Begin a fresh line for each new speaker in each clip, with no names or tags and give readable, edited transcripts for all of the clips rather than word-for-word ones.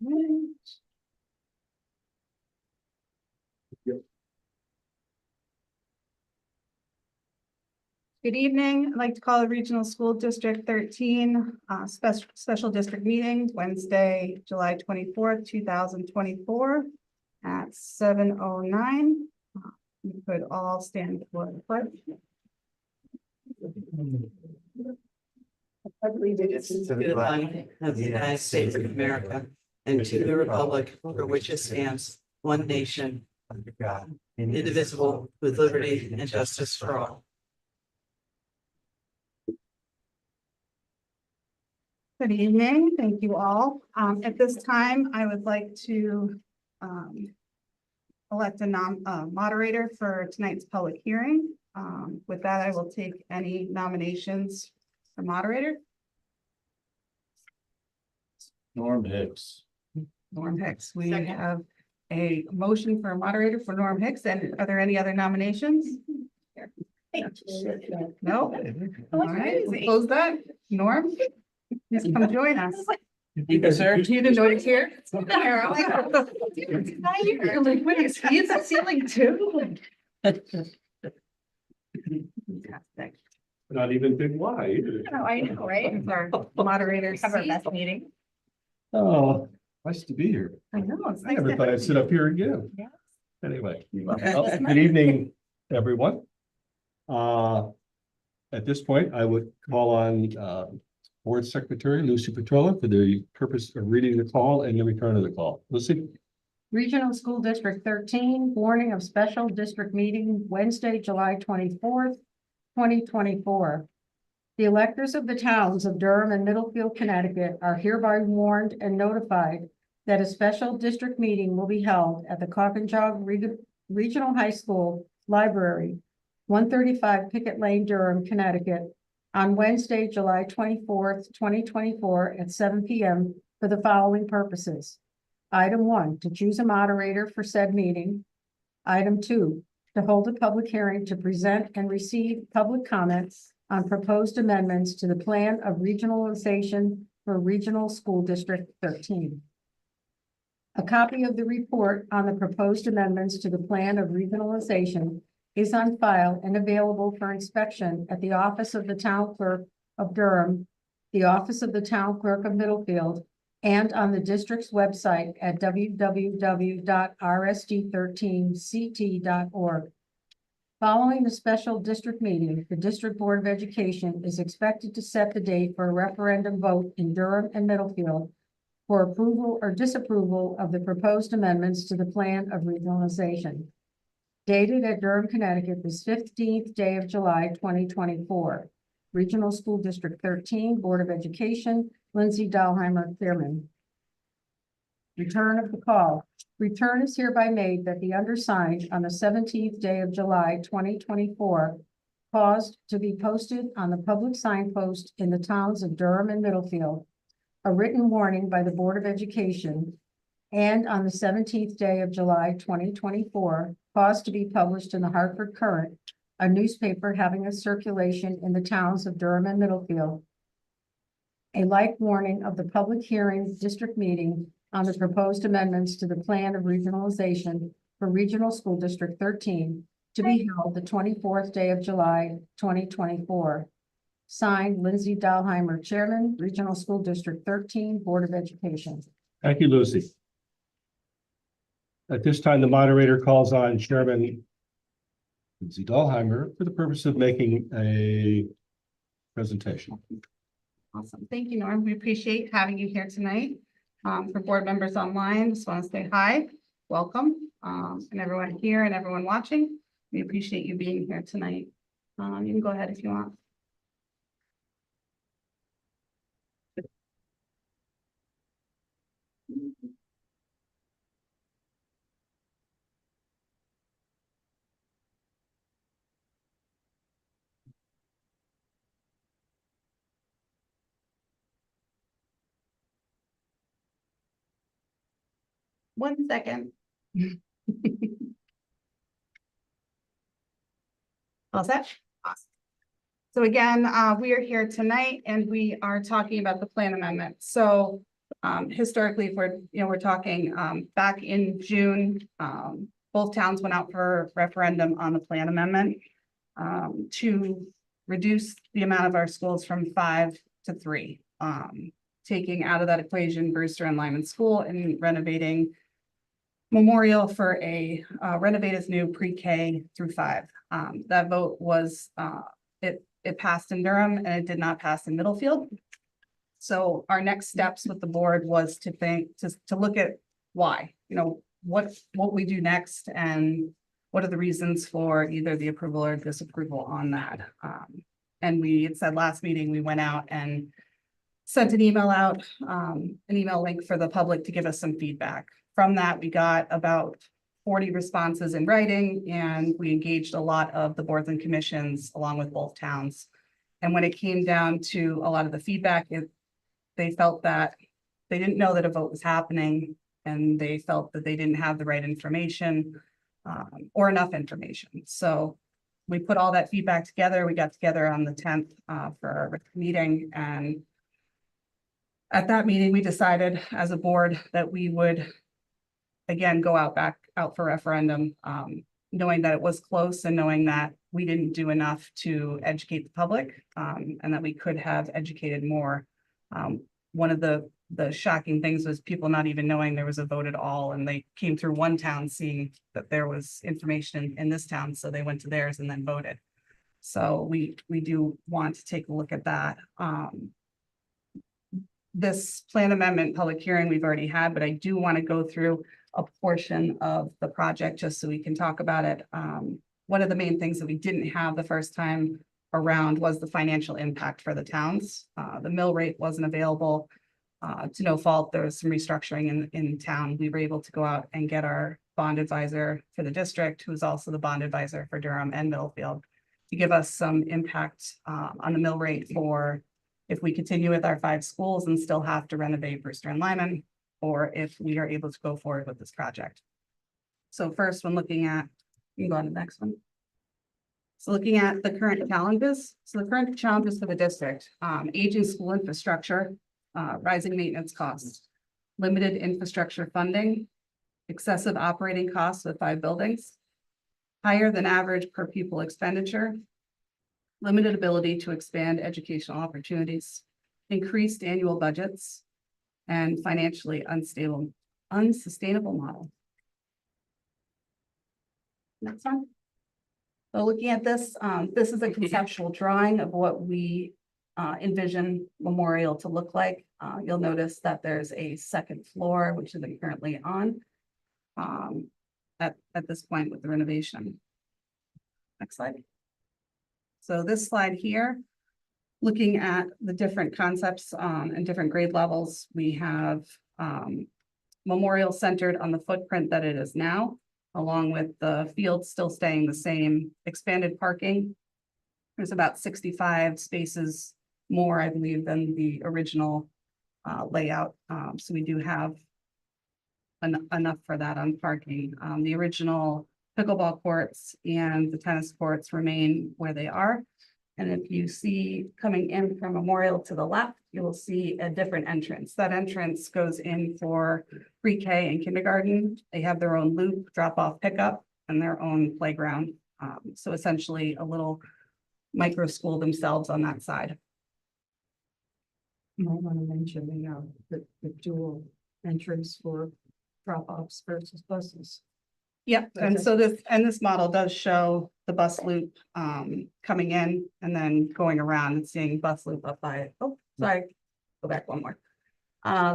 Good evening. I'd like to call the Regional School District 13 special district meeting Wednesday, July 24th, 2024 at 7:09. You could all stand for the pledge.
Allegiance to the flag of the United States of America and to the republic for which it stands, one nation, under God, indivisible, with liberty and justice for all.
Good evening. Thank you all. At this time, I would like to elect a moderator for tonight's public hearing. With that, I will take any nominations for moderator.
Norm Hicks.
Norm Hicks. We have a motion for a moderator for Norm Hicks. And are there any other nominations? No. All right, we'll close that. Norm, please come join us.
Thank you, sir.
You didn't know he's here? You're like, wait, is he in the ceiling too? Fantastic.
Not even Big Y either.
Oh, I know, right? It's our moderator.
Have our best meeting.
Oh, nice to be here.
I know. It's
I
nice
never
to
thought
have
I'd sit
you.
up here again.
Yeah.
Anyway,
Well,
good evening, everyone. At this point, I would call on Board Secretary Lucy Petrola for the purpose of reading the call and the return of the call. Lucy?
Regional School District 13, warning of special district meeting Wednesday, July 24th, 2024. The electors of the towns of Durham and Middlefield, Connecticut are hereby warned and notified that a special district meeting will be held at the Cock-and-Jog Regional High School Library, 135 Pickett Lane, Durham, Connecticut, on Wednesday, July 24th, 2024 at 7 p.m. for the following purposes. Item 1, to choose a moderator for said meeting. Item 2, to hold a public hearing to present and receive public comments on proposed amendments to the plan of regionalization for Regional School District 13. A copy of the report on the proposed amendments to the plan of regionalization is on file and available for inspection at the Office of the Town Clerk of Durham, the Office of the Town Clerk of Middlefield, and on the district's website at www.rsd13ct.org. Following the special district meeting, the District Board of Education is expected to set the date for a referendum vote in Durham and Middlefield for approval or disapproval of the proposed amendments to the plan of regionalization. Dated at Durham, Connecticut, this 15th day of July, 2024. Regional School District 13, Board of Education, Lindsay Dahlheimer, Chairman. Return of the call. Return is hereby made that the undersigned on the 17th day of July, 2024, caused to be posted on the public signpost in the towns of Durham and Middlefield, a written warning by the Board of Education, and on the 17th day of July, 2024, caused to be published in the Hartford Courant, a newspaper having a circulation in the towns of Durham and Middlefield. A like warning of the public hearing district meeting on the proposed amendments to the plan of regionalization for Regional School District 13 to be held the 24th day of July, 2024. Signed, Lindsay Dahlheimer, Chairman, Regional School District 13, Board of Education.
Thank you, Lucy. At this time, the moderator calls on Chairman Lindsay Dahlheimer for the purpose of making a presentation.
Awesome. Thank you, Norm. We appreciate having you here tonight. For board members online, just want to say hi, welcome, and everyone here and everyone watching. We appreciate you being here tonight. You can go ahead if you want. One second. All set? Awesome. So again, we are here tonight and we are talking about the plan amendment. So Historically, if we're talking, back in June, both towns went out for referendum on the plan amendment to reduce the amount of our schools from 5 to 3. Taking out of that equation Brewster and Lyman School and renovating Memorial for a renovated new pre-K through 5. That vote was, it passed in Durham and it did not pass in Middlefield. So our next steps with the board was to look at why, what we do next and what are the reasons for either the approval or disapproval on that. And we had said last meeting, we went out and sent an email out, an email link for the public to give us some feedback. From that, we got about 40 responses in writing, and we engaged a lot of the boards and commissions along with both towns. And when it came down to a lot of the feedback, they felt that they didn't know that a vote was happening, and they felt that they didn't have the right information or enough information. So we put all that feedback together. We got together on the 10th for our meeting, and at that meeting, we decided as a board that we would again go out for referendum, knowing that it was close and knowing that we didn't do enough to educate the public, and that we could have educated more. One of the shocking things was people not even knowing there was a vote at all, and they came through one town seeing that there was information in this town, so they went to theirs and then voted. So we do want to take a look at that. This plan amendment public hearing we've already had, but I do want to go through a portion of the project just so we can talk about it. One of the main things that we didn't have the first time around was the financial impact for the towns. The mill rate wasn't available to no fault. There was some restructuring in town. We were able to go out and get our bond advisor for the district, who is also the bond advisor for Durham and Middlefield, to give us some impact on the mill rate for if we continue with our 5 schools and still have to renovate Brewster and Lyman, or if we are able to go forward with this project. So first, when looking at, you can go on to the next one. So looking at the current challenges. So the current challenges for the district, aging school infrastructure, rising maintenance costs, limited infrastructure funding, excessive operating costs with 5 buildings, higher than average per pupil expenditure, limited ability to expand educational opportunities, increased annual budgets, and financially unsustainable model. Next one. So looking at this, this is a conceptual drawing of what we envision Memorial to look like. You'll notice that there's a second floor, which is currently on at this point with the renovation. Next slide. So this slide here, looking at the different concepts and different grade levels, we have Memorial centered on the footprint that it is now, along with the field still staying the same, expanded parking. There's about 65 spaces more, I believe, than the original layout. So we do have enough for that on parking. The original pickleball courts and the tennis courts remain where they are. And if you see coming in from Memorial to the left, you will see a different entrance. That entrance goes in for pre-K and kindergarten. They have their own loop, drop-off pickup, and their own playground. So essentially a little micro school themselves on that side.
You might want to mention the dual entrance for drop-offs versus buses.
Yep, and so this model does show the bus loop coming in and then going around and seeing bus loop up by, oh, sorry, go back one more.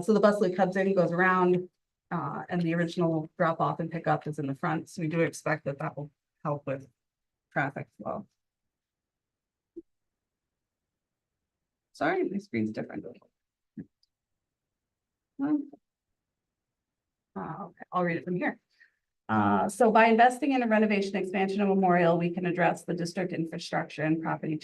So the bus loop comes in, goes around, and the original drop off and pickup is in the front. So we do expect that will help with traffic flow. Sorry, my screen's different. Okay, I'll read it from here. So by investing in a renovation expansion of Memorial, we can address the district infrastructure and property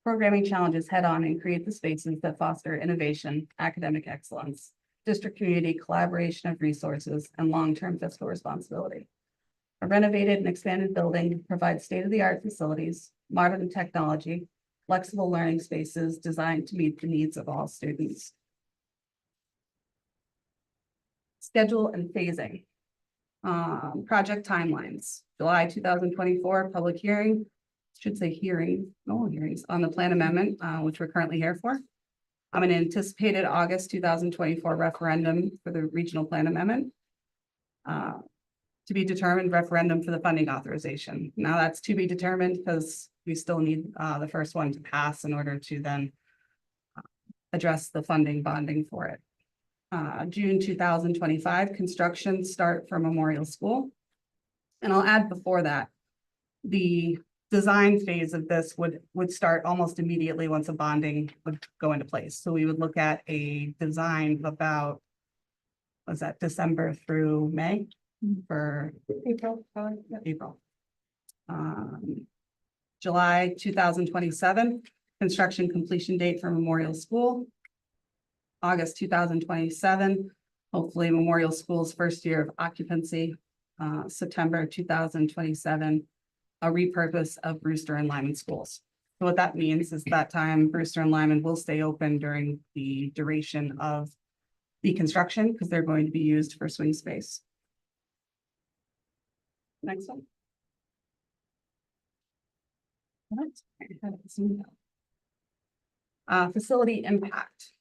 programming challenges head on and create the spaces that foster innovation, academic excellence, district community collaboration of resources, and long-term fiscal responsibility. A renovated and expanded building provides state-of-the-art facilities, modern technology, flexible learning spaces designed to meet the needs of all students. schedule and phasing. Project timelines, July 2024, public hearing, should say hearing, no hearings on the plan amendment, which we're currently here for. An anticipated August 2024 referendum for the regional plan amendment. To be determined referendum for the funding authorization. Now that's to be determined because we still need the first one to pass in order to then address the funding bonding for it. June 2025, construction start for Memorial School. And I'll add before that, the design phase of this would start almost immediately once a bonding would go into place. So we would look at a design of about, was that December through May? For April. July 2027, construction completion date for Memorial School. August 2027, hopefully Memorial School's first year of occupancy. September 2027, a repurpose of Brewster and Lyman schools. So what that means is that time Brewster and Lyman will stay open during the duration of the construction because they're going to be used for swing space. Next one. Facility impact.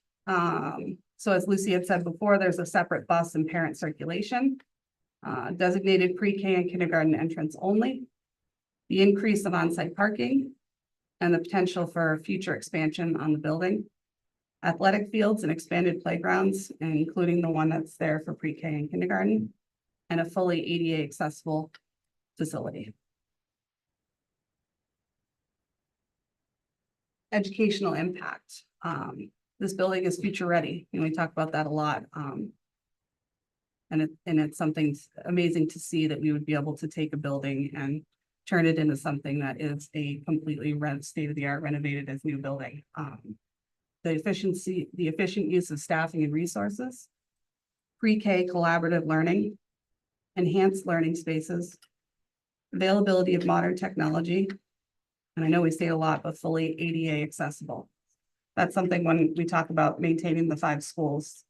So as Lucy had said before, there's a separate bus and parent circulation. Designated pre-K and kindergarten entrance only. The increase of on-site parking. And the potential for future expansion on the building. Athletic fields and expanded playgrounds, including the one that's there for pre-K and kindergarten. And a fully ADA accessible facility. Educational impact. This building is future ready, and we talk about that a lot. And it's something amazing to see that we would be able to take a building and turn it into something that is a completely state-of-the-art renovated as new building. The efficient use of staffing and resources, pre-K collaborative learning, enhanced learning spaces, availability of modern technology, and I know we say a lot, but fully ADA accessible. That's something when we talk about maintaining the 5 schools.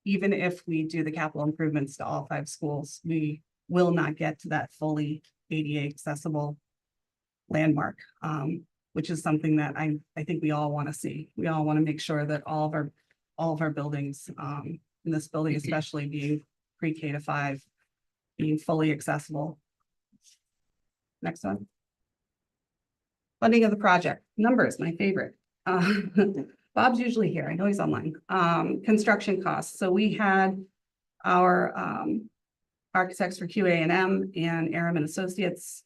Even if we do the capital improvements to all 5 schools, we will not get to that fully ADA accessible landmark, which is something that I think we all want to see. We all want to make sure that all of our buildings, in this building especially being pre-K to 5, being fully accessible. Next one. Funding of the project. Numbers, my favorite. Bob's usually here. I know he's online. Construction costs. So we had our architects for QA&M and Aram and Associates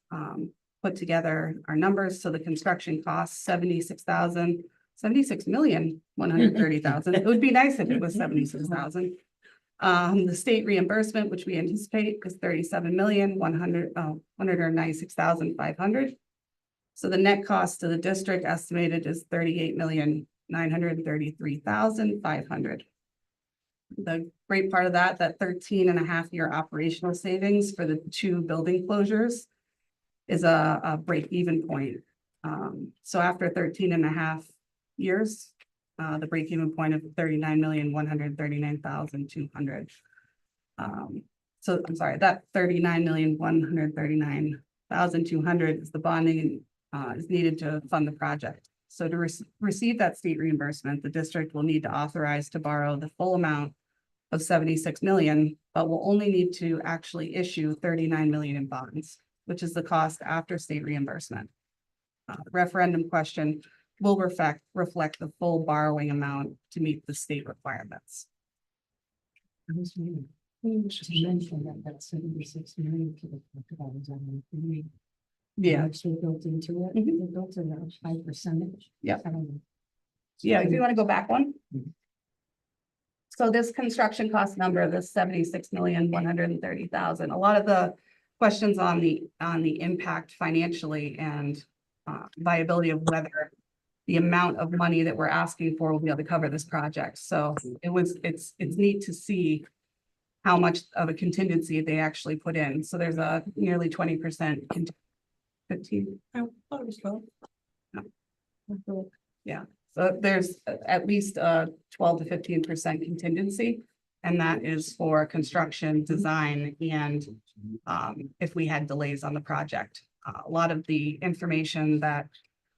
put together our numbers. So the construction costs $76,130,000. It would be nice if it was 76,000. The state reimbursement, which we anticipate, is $37,196,500. So the net cost to the district estimated is $38,933,500. The great part of that 13.5-year operational savings for the 2 building closures is a break-even point. So after 13.5 years, the break-even point of $39,139,200. So I'm sorry, that $39,139,200 is the bonding is needed to fund the project. So to receive that state reimbursement, the district will need to authorize to borrow the full amount of 76 million, but will only need to actually issue 39 million in bonds, which is the cost after state reimbursement. Referendum question will reflect the full borrowing amount to meet the state requirements.
That 76 million to the.
Yeah.
Actually built into it.
Mhm.
They built in a high percentage.
Yeah.
I don't know.
Yeah, if you want to go back one.
Mhm.
So this construction cost number, this 76,130,000, a lot of the questions on the impact financially and viability of whether the amount of money that we're asking for will be able to cover this project. So it's neat to see how much of a contingency they actually put in. So there's a nearly 20%. 15. I thought it was 12. No. Yeah. So there's at least a 12 to 15% contingency And that is for construction, design, and if we had delays on the project. A lot of the information that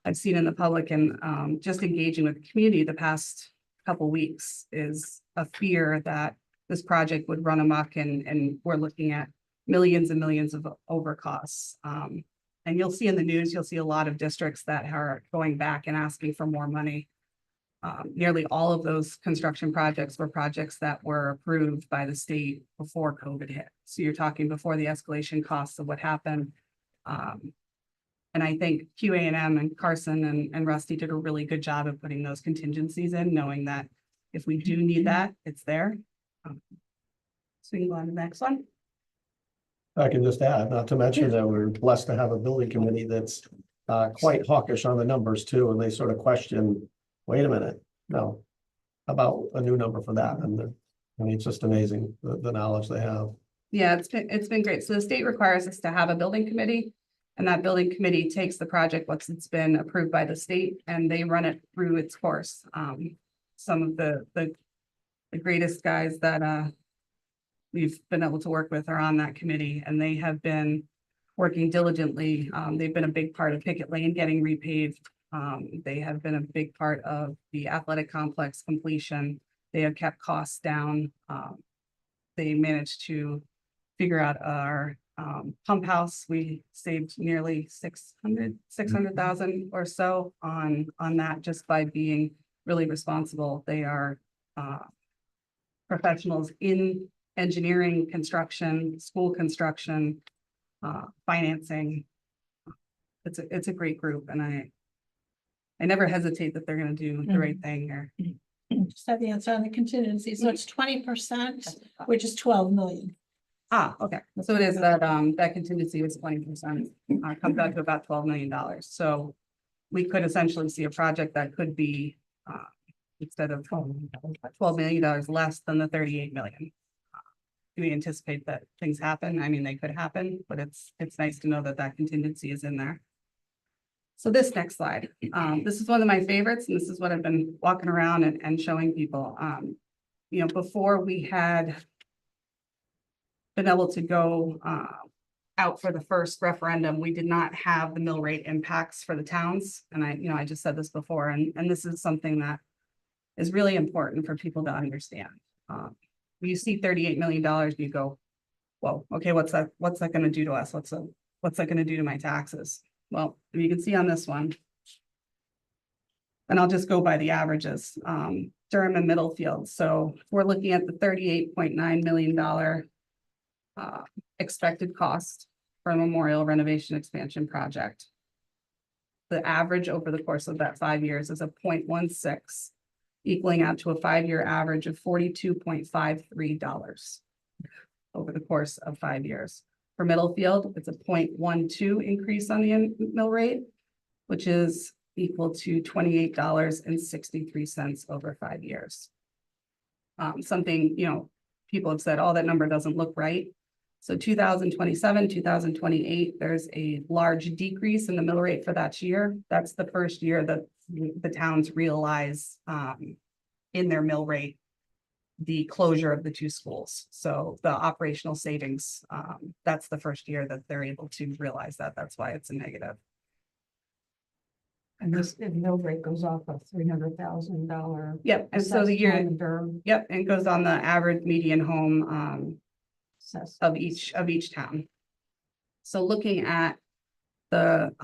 I've seen in the public and just engaging with the community the past couple weeks is a fear that this project would run amok and we're looking at millions and millions of over costs. And you'll see in the news, you'll see a lot of districts that are going back and asking for more money. Nearly all of those construction projects were projects that were approved by the state before COVID hit. So you're talking before the escalation costs of what happened. And I think QA&M and Carson and Rusty did a really good job of putting those contingencies in, knowing that if we do need that, it's there. So we can go on to the next one.
I can just add, not to mention that we're blessed to have a building committee that's quite hawkish on the numbers too, and they sort of question, wait a minute, no. How about a new number for that? And I mean, it's just amazing, the knowledge they have.
Yeah, it's been great. So the state requires us to have a building committee. And that building committee takes the project once it's been approved by the state and they run it through its course. Some of the greatest guys that we've been able to work with are on that committee, and they have been working diligently. They've been a big part of Picket Lane getting repaved. They have been a big part of the athletic complex completion. They have kept costs down. They managed to figure out our pump house. We saved nearly 600,000 or so on that just by being really responsible. They are professionals in engineering, construction, school construction, financing. It's a great group, and I never hesitate that they're going to do the right thing here.
Just have the answer on the contingency. So it's 20%, which is 12 million.
Okay, so it is that that contingency was 20%, comes out to about $12 million. So we could essentially see a project that could be instead of $12 million less than the 38 million. Do we anticipate that things happen? I mean, they could happen, but it's nice to know that that contingency is in there. So this next slide, this is one of my favorites, and this is what I've been walking around and showing people. You know, before we had been able to go out for the first referendum, we did not have the mill rate impacts for the towns. And I just said this before, and this is something that is really important for people to understand. When you see $38 million, you go, whoa, okay, what's that going to do to us? What's that going to do to my taxes? Well, you can see on this one, and I'll just go by the averages, Durham and Middlefield. So we're looking at the $38.9 million expected cost for a memorial renovation expansion project. The average over the course of that 5 years is a 0.16, equaling out to a 5-year average of $42.53 over the course of 5 years. For Middlefield, it's a 0.12 increase on the mill rate, which is equal to $28.63 over 5 years. Something, people have said, oh, that number doesn't look right. So 2027, 2028, there's a large decrease in the mill rate for that year. That's the first year that the towns realize in their mill rate the closure of the two schools. So the operational savings, that's the first year that they're able to realize that. That's why it's a negative.
And this mill rate goes off of $300,000.
Yep. And so the year,
Durham
yep, and goes on the average median home of each town. So looking at the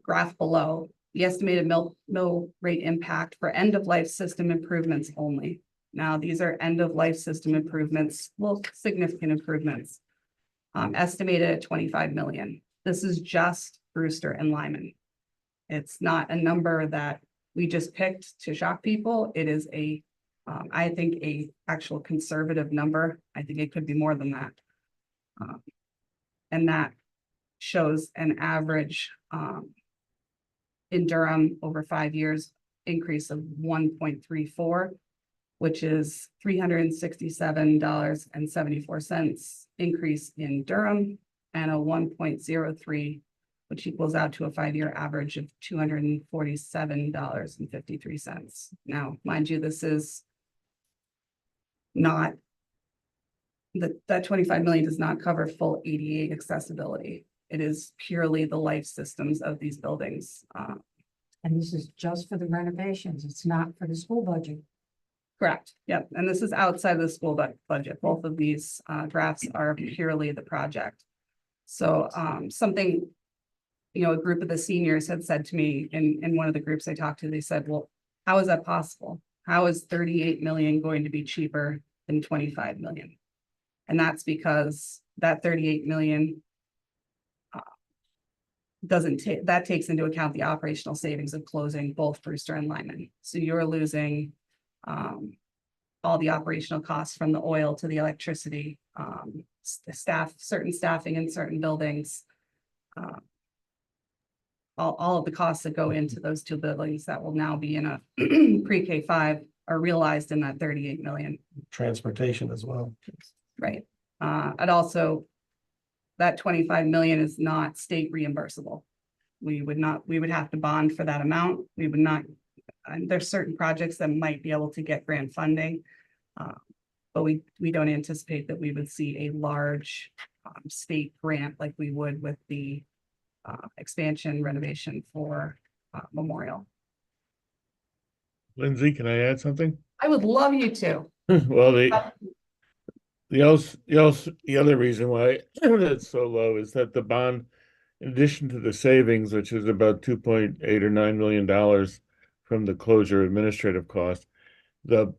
graph below, the estimated mill rate impact for end of life system improvements only. Now, these are end of life system improvements, well, significant improvements, estimated at 25 million. This is just Brewster and Lyman. It's not a number that we just picked to shock people. It is I think a actual conservative number. I think it could be more than that. And that shows an average in Durham over 5 years increase of 1.34, which is $367.74 increase in Durham, and a 1.03, which equals out to a 5-year average of $247.53. Now, mind you, this is not that 25 million does not cover full ADA accessibility. It is purely the life systems of these buildings.
And this is just for the renovations. It's not for the school budget.
Correct, yep, and this is outside of the school budget. Both of these graphs are purely the project. So something, you know, a group of the seniors had said to me in one of the groups I talked to, they said, well, how is that possible? How is 38 million going to be cheaper than 25 million? And that's because that 38 million doesn't take, that takes into account the operational savings of closing both Brewster and Lyman. So you're losing all the operational costs from the oil to the electricity, the staff, certain staffing in certain buildings. All of the costs that go into those two buildings that will now be in a pre-K 5 are realized in that 38 million,
Transportation as well.
right? And also that 25 million is not state reimbursable. We would have to bond for that amount. We would not, and there's certain projects that might be able to get grant funding. But we don't anticipate that we would see a large state grant like we would with the expansion renovation for Memorial.
Lindsay, can I add something?
I would love you to.
Well, the other reason why it's so low is that the bond, in addition to the savings, which is about 2.8 or $9 million from the closure administrative cost, the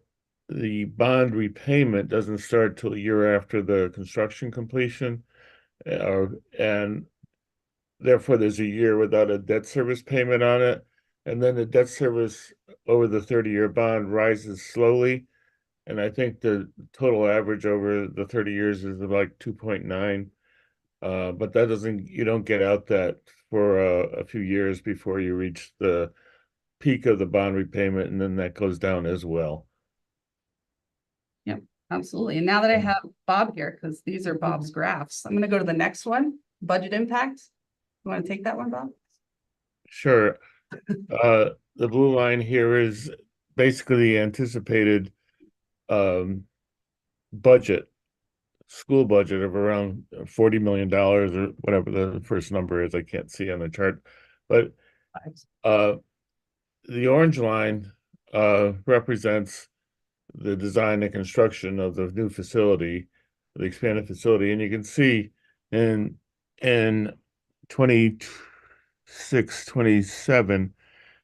bond repayment doesn't start till a year after the construction completion, and therefore there's a year without a debt service payment on it, and then the debt service over the 30-year bond rises slowly. And I think the total average over the 30 years is like 2.9. But that doesn't, you don't get out that for a few years before you reach the peak of the bond repayment, and then that goes down as well.
Yep, absolutely. And now that I have Bob here, because these are Bob's graphs, I'm going to go to the next one, budget impact. You want to take that one, Bob?
Sure. The blue line here is basically anticipated budget, school budget of around $40 million or whatever the first number is. I can't see on the chart, but the orange line represents the design and construction of the new facility, the expanded facility, and you can see in 26, 27,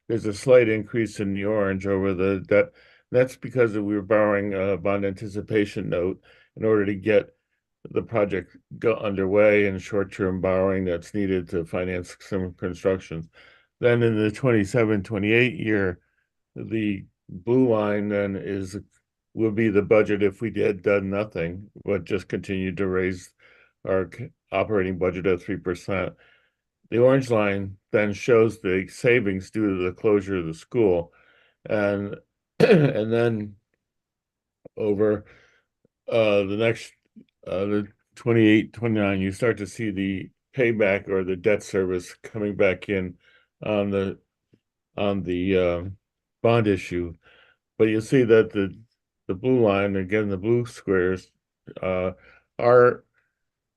there's a slight increase in the orange over the debt. That's because we were borrowing a bond anticipation note in order to get the project underway, and short-term borrowing that's needed to finance some construction. Then in the 27, 28 year, the blue line then will be the budget if we had done nothing, but just continued to raise our operating budget at 3%. The orange line then shows the savings due to the closure of the school. And and then over the next the 28, 29, you start to see the payback or the debt service coming back in on the bond issue. But you'll see that the blue line, again, the blue squares, are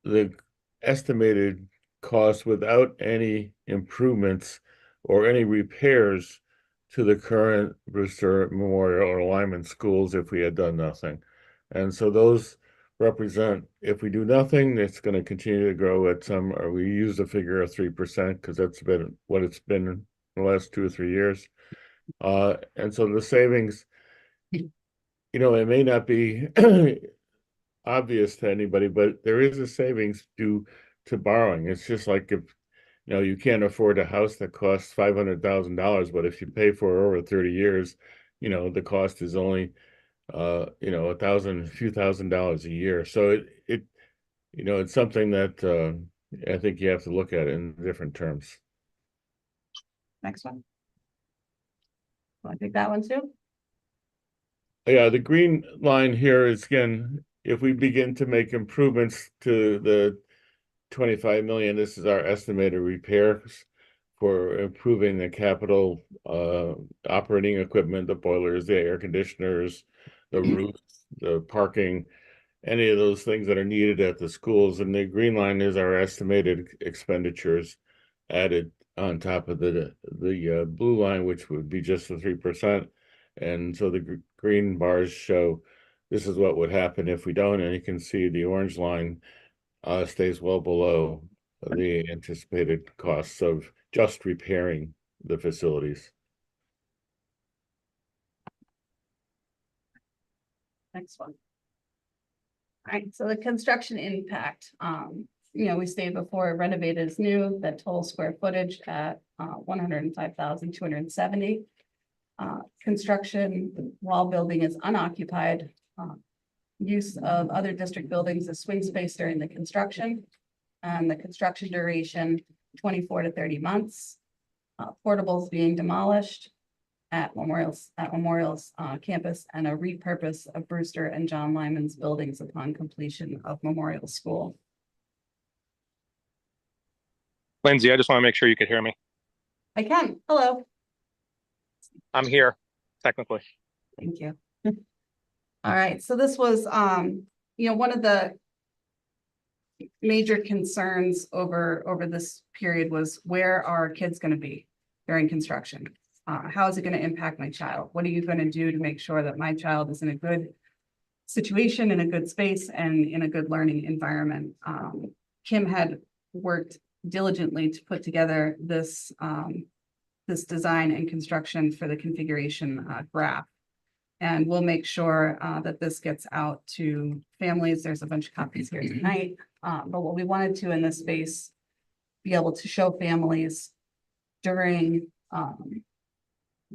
the estimated cost without any improvements or any repairs to the current Brewster, Memorial, or Lyman schools if we had done nothing. And so those represent, if we do nothing, it's going to continue to grow at some, or we use the figure of 3% because that's been what it's been in the last 2 or 3 years. And so the savings, you know, it may not be obvious to anybody, but there is a savings due to borrowing. It's just like if, you know, you can't afford a house that costs $500,000, but if you pay for it over 30 years, you know, the cost is only, you know, a few $1,000s a year. So it, you know, it's something that I think you have to look at in different terms.
Next one. Want to take that one too?
Yeah, the green line here is, again, if we begin to make improvements to the 25 million, this is our estimated repairs for improving the capital operating equipment, the boilers, the air conditioners, the roofs, the parking. any of those things that are needed at the schools. And the green line is our estimated expenditures added on top of the blue line, which would be just the 3%. And so the green bars show this is what would happen if we don't. And you can see the orange line stays well below the anticipated costs of just repairing the facilities.
Next one. All right, so the construction impact, we stated before, renovated is new, the total square footage at 105,270. Construction while building is unoccupied. Use of other district buildings as swing space during the construction. And the construction duration, 24 to 30 months. Portables being demolished at Memorial's campus, and a repurpose of Brewster and John Lyman's buildings upon completion of Memorial School.
Lindsay, I just want to make sure you could hear me.
I can. Hello.
I'm here, technically.
Thank you. All right, so this was, one of the major concerns over this period was, where are kids going to be during construction? How is it going to impact my child? What are you going to do to make sure that my child is in a good situation, in a good space, and in a good learning environment? Kim had worked diligently to put together this design and construction for the configuration graph. And we'll make sure that this gets out to families. There's a bunch of copies here tonight. But what we wanted to in this space, be able to show families during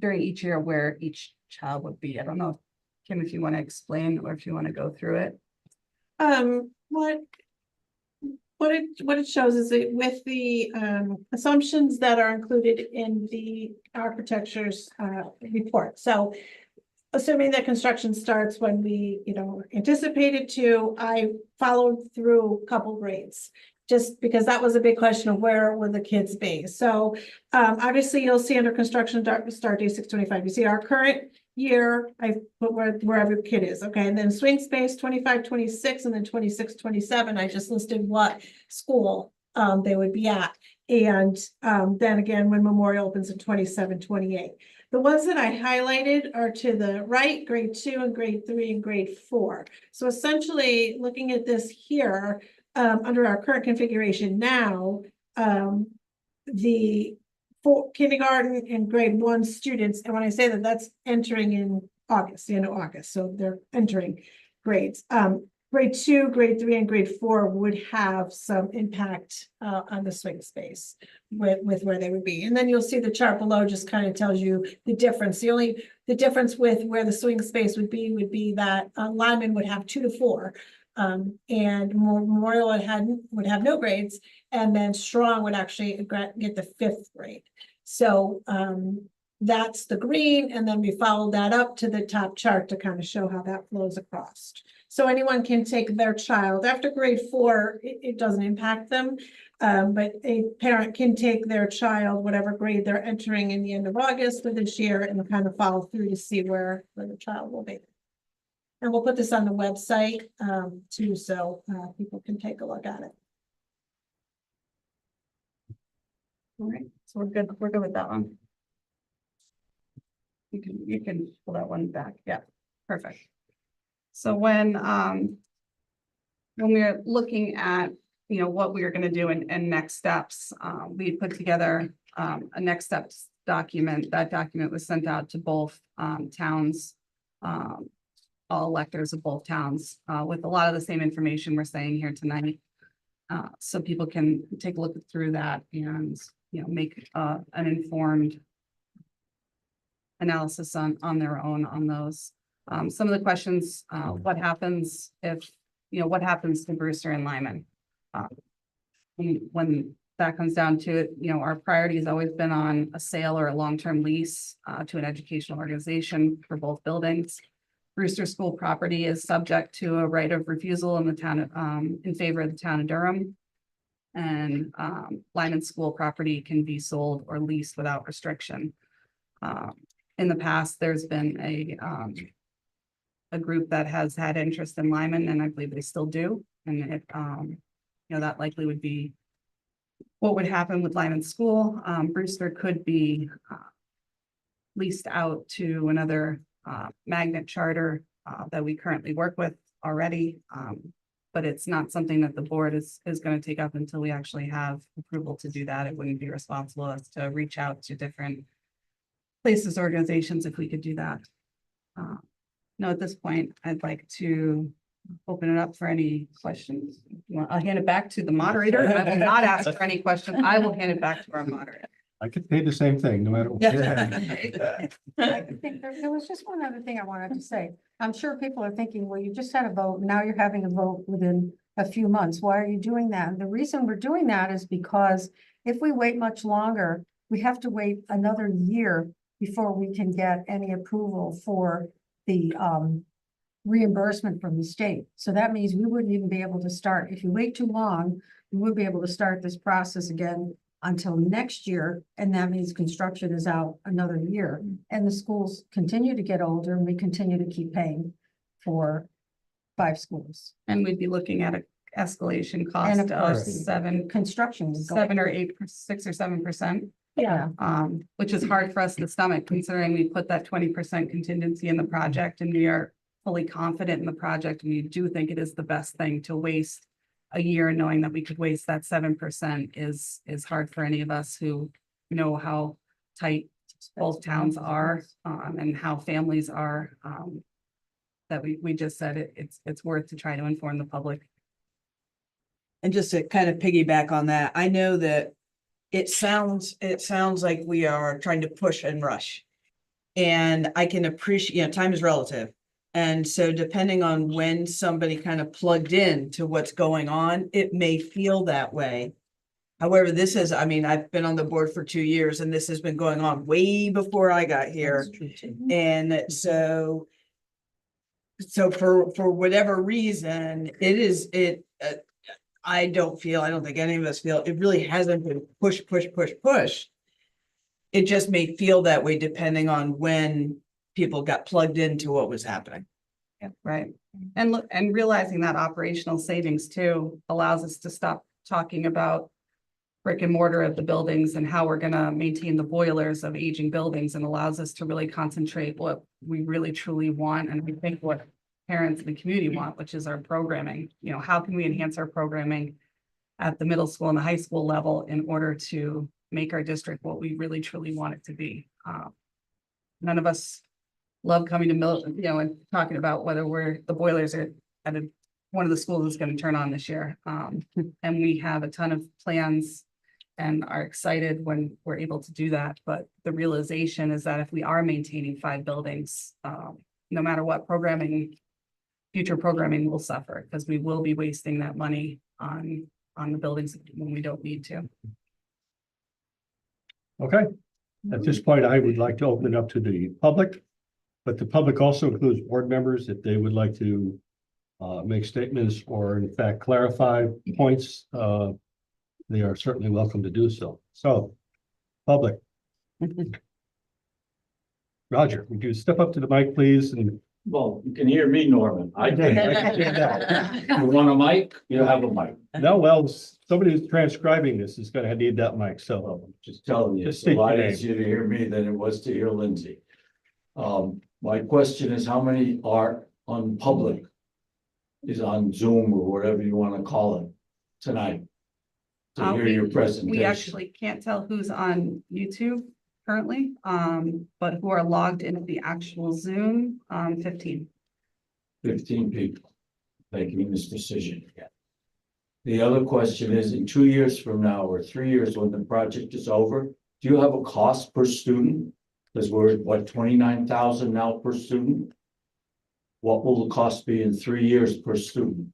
each year where each child would be. I don't know, Kim, if you want to explain or if you want to go through it.
What it shows is that with the assumptions that are included in the architecture's report. So assuming that construction starts when we, anticipated to, I followed through a couple grades, just because that was a big question of where would the kids be. So obviously you'll see under construction start date 6/25. You see our current year, I put where every kid is, okay? And then swing space 25-26, and then 26-27. I just listed what school they would be at. And then again, when Memorial opens in 27-28. The ones that I highlighted are to the right, grade 2 and grade 3 and grade 4. So essentially looking at this here, under our current configuration now, the kindergarten and grade 1 students, and when I say that, that's entering in August, the end of August, so they're entering grades. Grade 2, grade 3, and grade 4 would have some impact on the swing space with where they would be. And then you'll see the chart below just kind of tells you the difference. The difference with where the swing space would be that Lyman would have 2 to 4. And Memorial would have no grades, and then Strong would actually get the 5th grade. So that's the green, and then we follow that up to the top chart to kind of show how that flows across. So anyone can take their child after grade 4, it doesn't impact them, but a parent can take their child, whatever grade they're entering in the end of August of this year, and kind of follow through to see where the child will be. And we'll put this on the website too, so people can take a look at it.
All right, so we're good with that one. You can pull that one back. Yeah, perfect. So when we're looking at, what we are going to do and next steps, we put together a next steps document. That document was sent out to both towns, all electors of both towns, with a lot of the same information we're saying here tonight. So people can take a look through that and, make an informed analysis on their own on those. Some of the questions, what happens if, what happens to Brewster and Lyman? When that comes down to it, our priority has always been on a sale or a long-term lease to an educational organization for both buildings. Brewster School property is subject to a right of refusal in the town, in favor of the town of Durham. And Lyman School property can be sold or leased without restriction. In the past, there's been a group that has had interest in Lyman, and I believe they still do. And it, that likely would be what would happen with Lyman School. Brewster could be leased out to another magnet charter that we currently work with already. But it's not something that the board is going to take up until we actually have approval to do that. It wouldn't be responsible as to reach out to different places, organizations, if we could do that. No, at this point, I'd like to open it up for any questions. I'll hand it back to the moderator. I will not ask for any questions. I will hand it back to our moderator.
I could pay the same thing, no matter what.
I think there was just one other thing I wanted to say. I'm sure people are thinking, well, you just had a vote, now you're having a vote within a few months. Why are you doing that? And the reason we're doing that is because if we wait much longer, we have to wait another year before we can get any approval for the reimbursement from the state. So that means we wouldn't even be able to start. If you wait too long, we wouldn't be able to start this process again until next year, and that means construction is out another year. And the schools continue to get older, and we continue to keep paying for 5 schools.
And we'd be looking at an escalation
And
cost
of
of
course,
seven
construction is going.
or 6 or 7%.
Yeah,
Which is hard for us to stomach, considering we put that 20% contingency in the project, and we are fully confident in the project. And we do think it is the best thing. To waste a year knowing that we could waste that 7% is hard for any of us who know how tight both towns are, and how families are. That we just said it's worth to try to inform the public.
And just to kind of piggyback on that, I know that it sounds like we are trying to push and rush. And I can appreciate, time is relative. And so depending on when somebody kind of plugged in to what's going on, it may feel that way. However, I've been on the board for 2 years, and this has been going on way before I got here. And so for whatever reason, I don't think any of us feel, it really hasn't been push. It just may feel that way depending on when people got plugged into what was happening.
Yeah, right. And look, and realizing that operational savings too allows us to stop talking about brick and mortar of the buildings and how we're gonna maintain the boilers of aging buildings, and allows us to really concentrate what we really truly want, and we think what parents in the community want, which is our programming. How can we enhance our programming at the middle school and the high school level in order to make our district what we really truly want it to be? None of us love coming to and talking about whether the boilers are at one of the schools is going to turn on this year. And we have a ton of plans and are excited when we're able to do that. But the realization is that if we are maintaining 5 buildings, no matter what future programming will suffer, because we will be wasting that money on the buildings when we don't need to.
Okay, at this point, I would like to open it up to the public, but the public also includes board members if they would like to make statements or in fact clarify points. They are certainly welcome to do so. So, public. Roger, would you step up to the mic, please? And
Well, you can hear me, Norman. I can hear that. You want a mic? You have a mic.
no, well, somebody who's transcribing this is going to need that mic. So,
Well, just telling you,
Just
it's a
state
lot
your name.
easier to hear me than it was to hear Lindsay. My question is, how many are on public? Is on Zoom or whatever you want to call it tonight? To hear your presentation.
We actually can't tell who's on YouTube currently, but who are logged into the actual Zoom, 15.
15 people making this decision. The other question is, in 2 years from now or 3 years when the project is over, do you have a cost per student? Because we're at what, 29,000 now per student? What will the cost be in 3 years per student?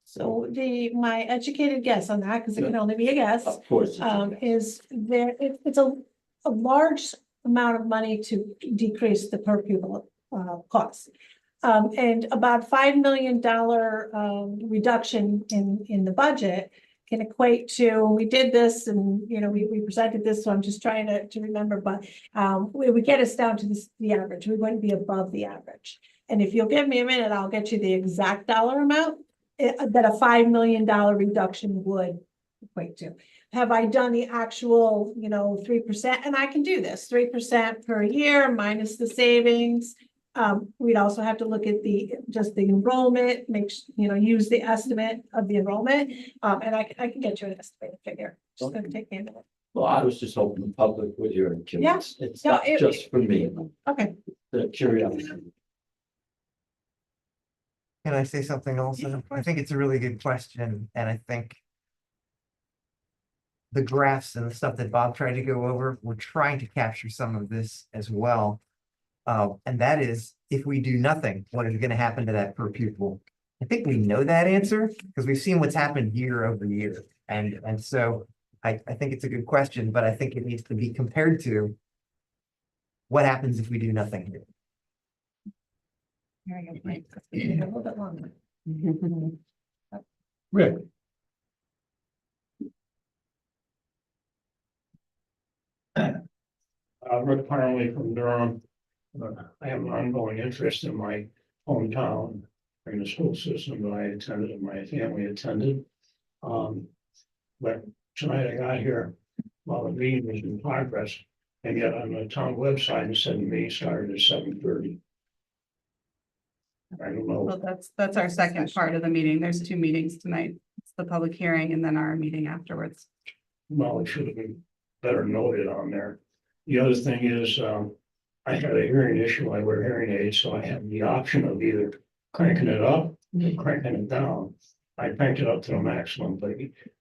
So my educated guess on that, because it can only be a guess,
Of course.
is it's a large amount of money to decrease the per pupil cost. And about $5 million reduction in the budget can equate to, we did this and, we presented this, so I'm just trying to remember, but we would get us down to the average. We wouldn't be above the average. And if you'll give me a minute, I'll get you the exact dollar amount that a $5 million reduction would equate to. Have I done the actual, 3%? And I can do this, 3% per year minus the savings. We'd also have to look at just the enrollment, use the estimate of the enrollment. And I can get you an estimated figure. Just gonna take me a minute.
Well, I was just hoping the public would hear it.
Yeah.
It's
No,
not just for me,
Okay.
the curiosity.
Can I say something also? I think it's a really good question, and I think the graphs and the stuff that Bob tried to go over, we're trying to capture some of this as well. And that is, if we do nothing, what is gonna happen to that per pupil? I think we know that answer, because we've seen what's happened year over year. And so I think it's a good question, but I think it needs to be compared to what happens if we do nothing here.
A little bit longer.
Rick,
Rick Parley from Durham. I have an ongoing interest in my hometown, in the school system that I attended and my family attended. But tonight I got here while the meeting was in progress, and yet on the town website, it said the meeting started at 7:30. I don't know.
Well, that's our second part of the meeting. There's two meetings tonight. It's the public hearing and then our meeting afterwards.
Well, it should have been better noted on there. The other thing is, I had a hearing issue. I wear hearing aids, so I have the option of either cranking it up or cranking it down. I cranked it up to the maximum, but,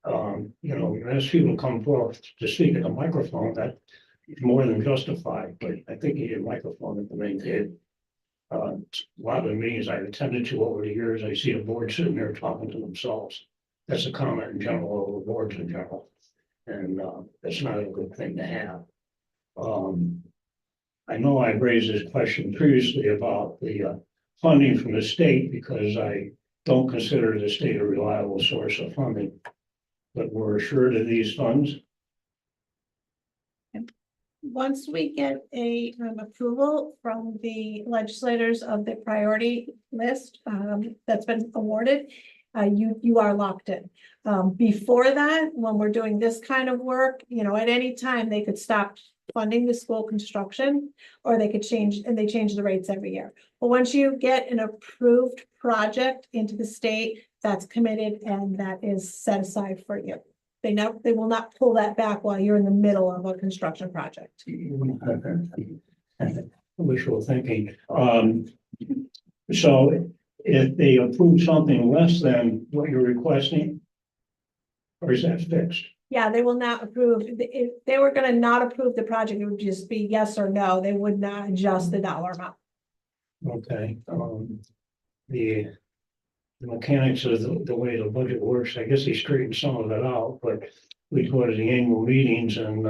as people come forth to speak at a microphone, that is more than justified, but I think you need a microphone at the main table. A lot of the meetings I've attended to over the years, I see a board sitting there talking to themselves. That's a comment in general over boards in general. And that's not a good thing to have. I know I've raised this question previously about the funding from the state because I don't consider the state a reliable source of funding. But we're assured of these funds.
Once we get a approval from the legislators of the priority list that's been awarded, you are locked in. Before that, when we're doing this kind of work, at any time they could stop funding the school construction, or they could change the rates every year. But once you get an approved project into the state, that's committed and that is set aside for you. They will not pull that back while you're in the middle of a construction project.
Wishful thinking. So if they approve something less than what you're requesting, or is that fixed?
Yeah, they will not approve. If they were gonna not approve the project, it would just be yes or no. They would not adjust the dollar amount.
Okay, the mechanics of the way the budget works, I guess they straightened some of it out, but we go to the annual meetings and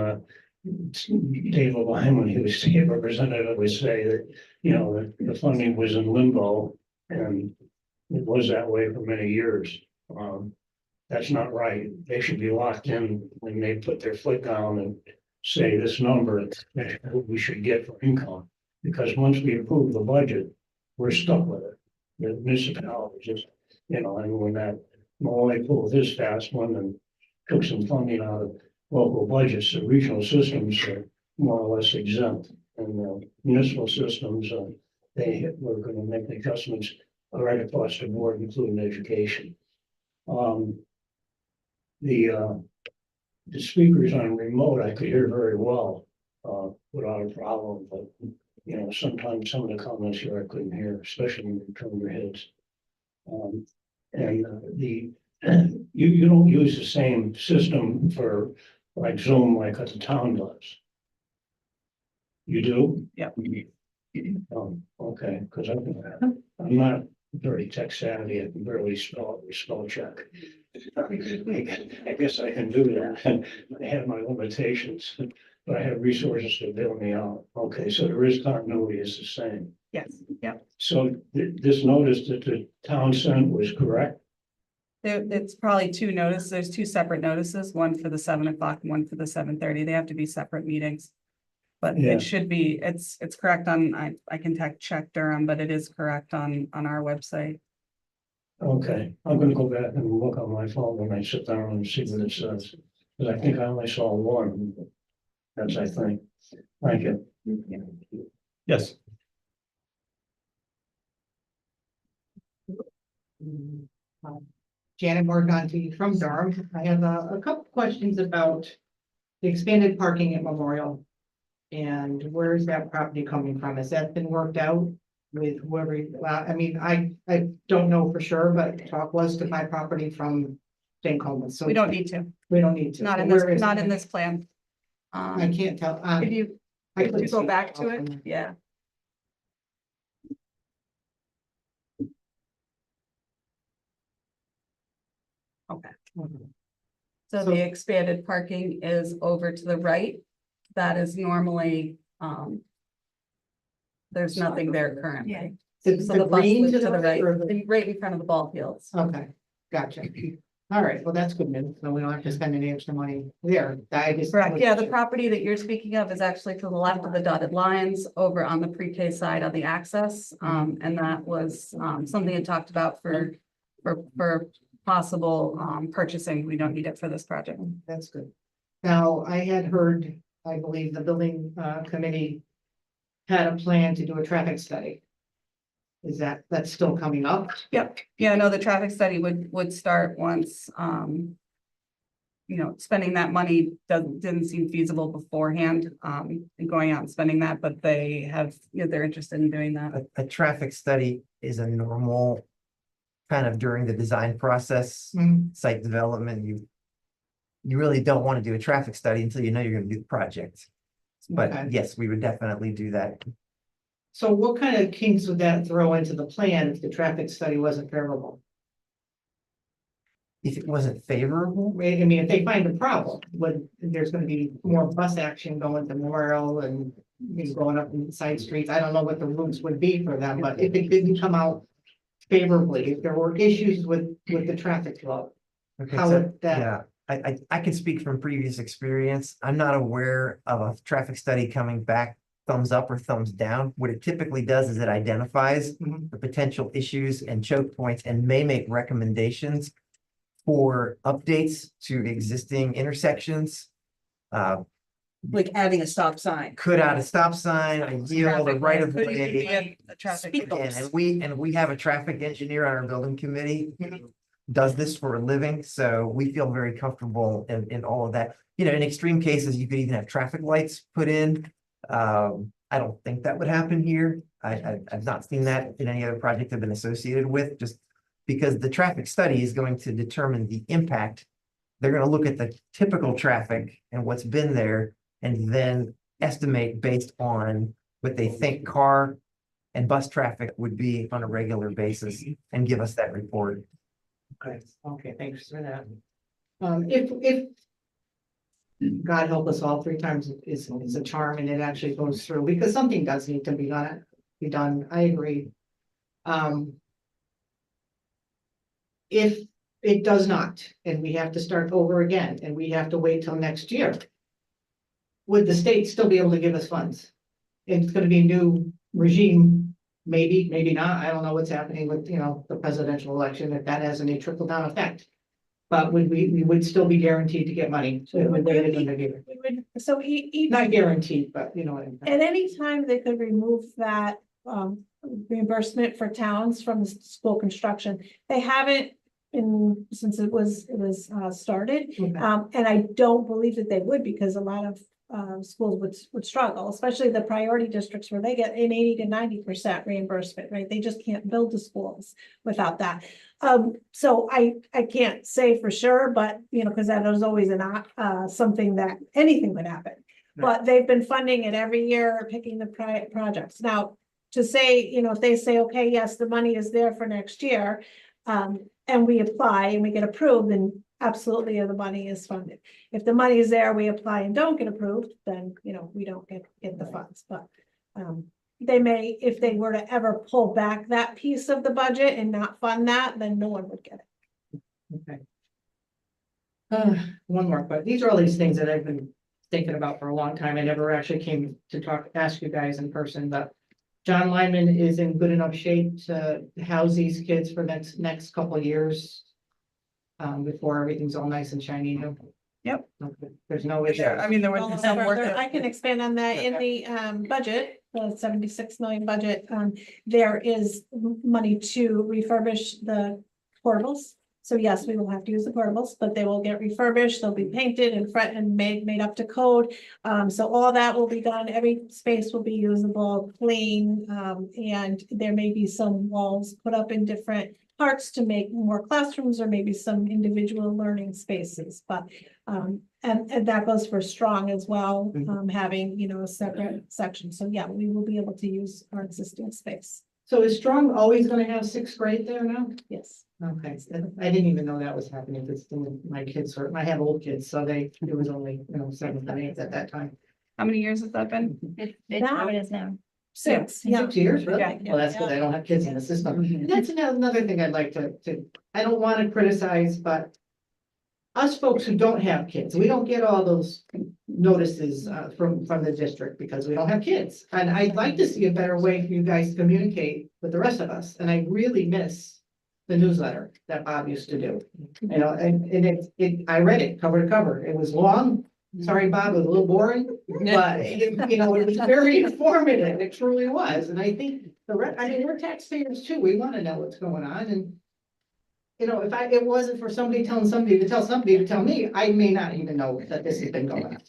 Dave Levine, when he was state representative, would say that, the funding was in limbo, and it was that way for many years. That's not right. They should be locked in when they put their foot down and say this number, that's what we should get for income. Because once we approve the budget, we're stuck with it. The municipalities just, and when that Malloy pulled his fast one and took some funding out of local budgets, the regional systems are more or less exempt. And the municipal systems, we're gonna make adjustments right across the board, including education. The speakers on remote, I could hear very well, without a problem, but, sometimes some of the comments here I couldn't hear, especially when you turn your heads. You don't use the same system for like Zoom like the town does. You do?
Yeah.
Okay, because I'm not very tech savvy. I can barely spell check. I guess I can do that. I have my limitations, but I have resources to bail me out. Okay, so there is continuity, is the same.
Yes, yeah.
So this notice that the town sent was correct?
It's probably two notices. There's two separate notices, one for the 7 o'clock and one for the 7:30. They have to be separate meetings. But
Yeah.
it should be, it's correct on, I can check Durham, but it is correct on our website.
Okay, I'm gonna go back and look on my phone when I sit down and see what it says. Because I think I only saw one. That's, I think. Thank you.
Yes.
Janet Morganti from Durham. I have a couple questions about the expanded parking at Memorial. And where is that property coming from? Has that been worked out with whoever? I mean, I don't know for sure, but talk was to buy property from St. Coleman. So
We don't need to,
we don't need to.
not in
Where
this,
is
not
it?
in this plan.
I can't tell.
If you,
I
if you
couldn't
go
see
back to
from
it, yeah. Okay. So the expanded parking is over to the right. That is normally, there's nothing there currently.
The
So the bus
green
loop to the right,
or the-
right in front of the ball fields.
Okay, gotcha. All right, well, that's good news. So we don't have to spend any extra money there. I just.
Correct, yeah, the property that you're speaking of is actually to the left of the dotted lines over on the pre-K side on the access. And that was, something I talked about for possible, purchasing. We don't need it for this project.
That's good. Now, I had heard, I believe the building committee had a plan to do a traffic study. Is that's still coming up?
Yep, yeah, no, the traffic study would start once, you know, spending that money didn't seem feasible beforehand, and going out and spending that, but they have, you know, they're interested in doing that.
A traffic study is a normal kind of during the design process,
Mhm.
site development, you really don't want to do a traffic study until you know you're going to do the project. But
Okay.
yes, we would definitely do that.
So what kind of kinks would that throw into the plan if the traffic study wasn't favorable?
If it wasn't favorable,
I mean, if they find a problem, there's gonna be more bus action going to Memorial and going up in side streets. I don't know what the routes would be for them, but if it didn't come out favorably, if there were issues with the traffic flow,
okay,
how
so,
would that?
yeah, I can speak from previous experience. I'm not aware of a traffic study coming back thumbs up or thumbs down. What it typically does is it identifies
Mhm.
the potential issues and choke points and may make recommendations for updates to existing intersections.
Like adding a stop sign.
Could add a stop sign, a yield, a right of
Could even be
way.
a traffic.
Speed bumps.
And we have a traffic engineer on our building committee. Who does this for a living, so we feel very comfortable in all of that. You know, in extreme cases, you could even have traffic lights put in. I don't think that would happen here. I've not seen that in any other project I've been associated with, just because the traffic study is going to determine the impact. They're gonna look at the typical traffic and what's been there, and then estimate based on what they think car and bus traffic would be on a regular basis and give us that report.
Okay, thanks for that. If God help us all, 3 times is a charm and it actually goes through, because something does need to be done. I agree. If it does not, and we have to start over again, and we have to wait till next year, would the state still be able to give us funds? And it's gonna be a new regime, maybe, maybe not. I don't know what's happening with, the presidential election, if that has any trickle down effect. But we would still be guaranteed to get money. So we waited another year.
We would, so
Not guaranteed, but you know what I mean.
at any time they could remove that reimbursement for towns from the school construction. They haven't since it was started.
Okay.
And I don't believe that they would, because a lot of schools would struggle, especially the priority districts where they get an 80 to 90% reimbursement, right? They just can't build the schools without that. So I can't say for sure, but because that is always something that anything would happen. But they've been funding it every year, picking the projects. Now, to say, if they say, okay, yes, the money is there for next year, and we apply and we get approved, then absolutely the money is funded. If the money is there, we apply and don't get approved, then, we don't get the funds, but, they may, if they were to ever pull back that piece of the budget and not fund that, then no one would get it.
Okay. One more, but these are all these things that I've been thinking about for a long time. I never actually came to ask you guys in person, but John Lyman is in good enough shape to house these kids for next couple of years. Before everything's all nice and shiny.
Yep.
Okay. There's no issue.
I mean, there
Well,
was some work.
I can expand on that in the budget, the 76 million budget. There is money to refurbish the portables. So yes, we will have to use the portables, but they will get refurbished. They'll be painted and front and made up to code. So all that will be done. Every space will be usable, clean, and there may be some walls put up in different parts to make more classrooms or maybe some individual learning spaces, but and that goes for Strong as well, having, you know, a separate section. So yeah, we will be able to use our existing space.
So is Strong always gonna have sixth grade there now?
Yes.
Okay, I didn't even know that was happening, because my kids were, I have old kids, so it was only, you know, 7th and 8th at that time.
How many years has that been?
It's how it is now.
6, yeah.
6 years, really?
Yeah,
Well, that's because I don't have kids in the system. And that's another thing I'd like to, I don't want to criticize, but us folks who don't have kids, we don't get all those notices from the district because we don't have kids. And I'd like to see a better way for you guys to communicate with the rest of us. And I really miss the newsletter that Bob used to do. You know, and I read it cover to cover. It was long. Sorry, Bob, it was a little boring, but you know, it was very informative. It truly was. And I think I mean, we're taxpayers too. We want to know what's going on. And you know, if it wasn't for somebody telling somebody to tell somebody to tell me, I may not even know that this has been going on.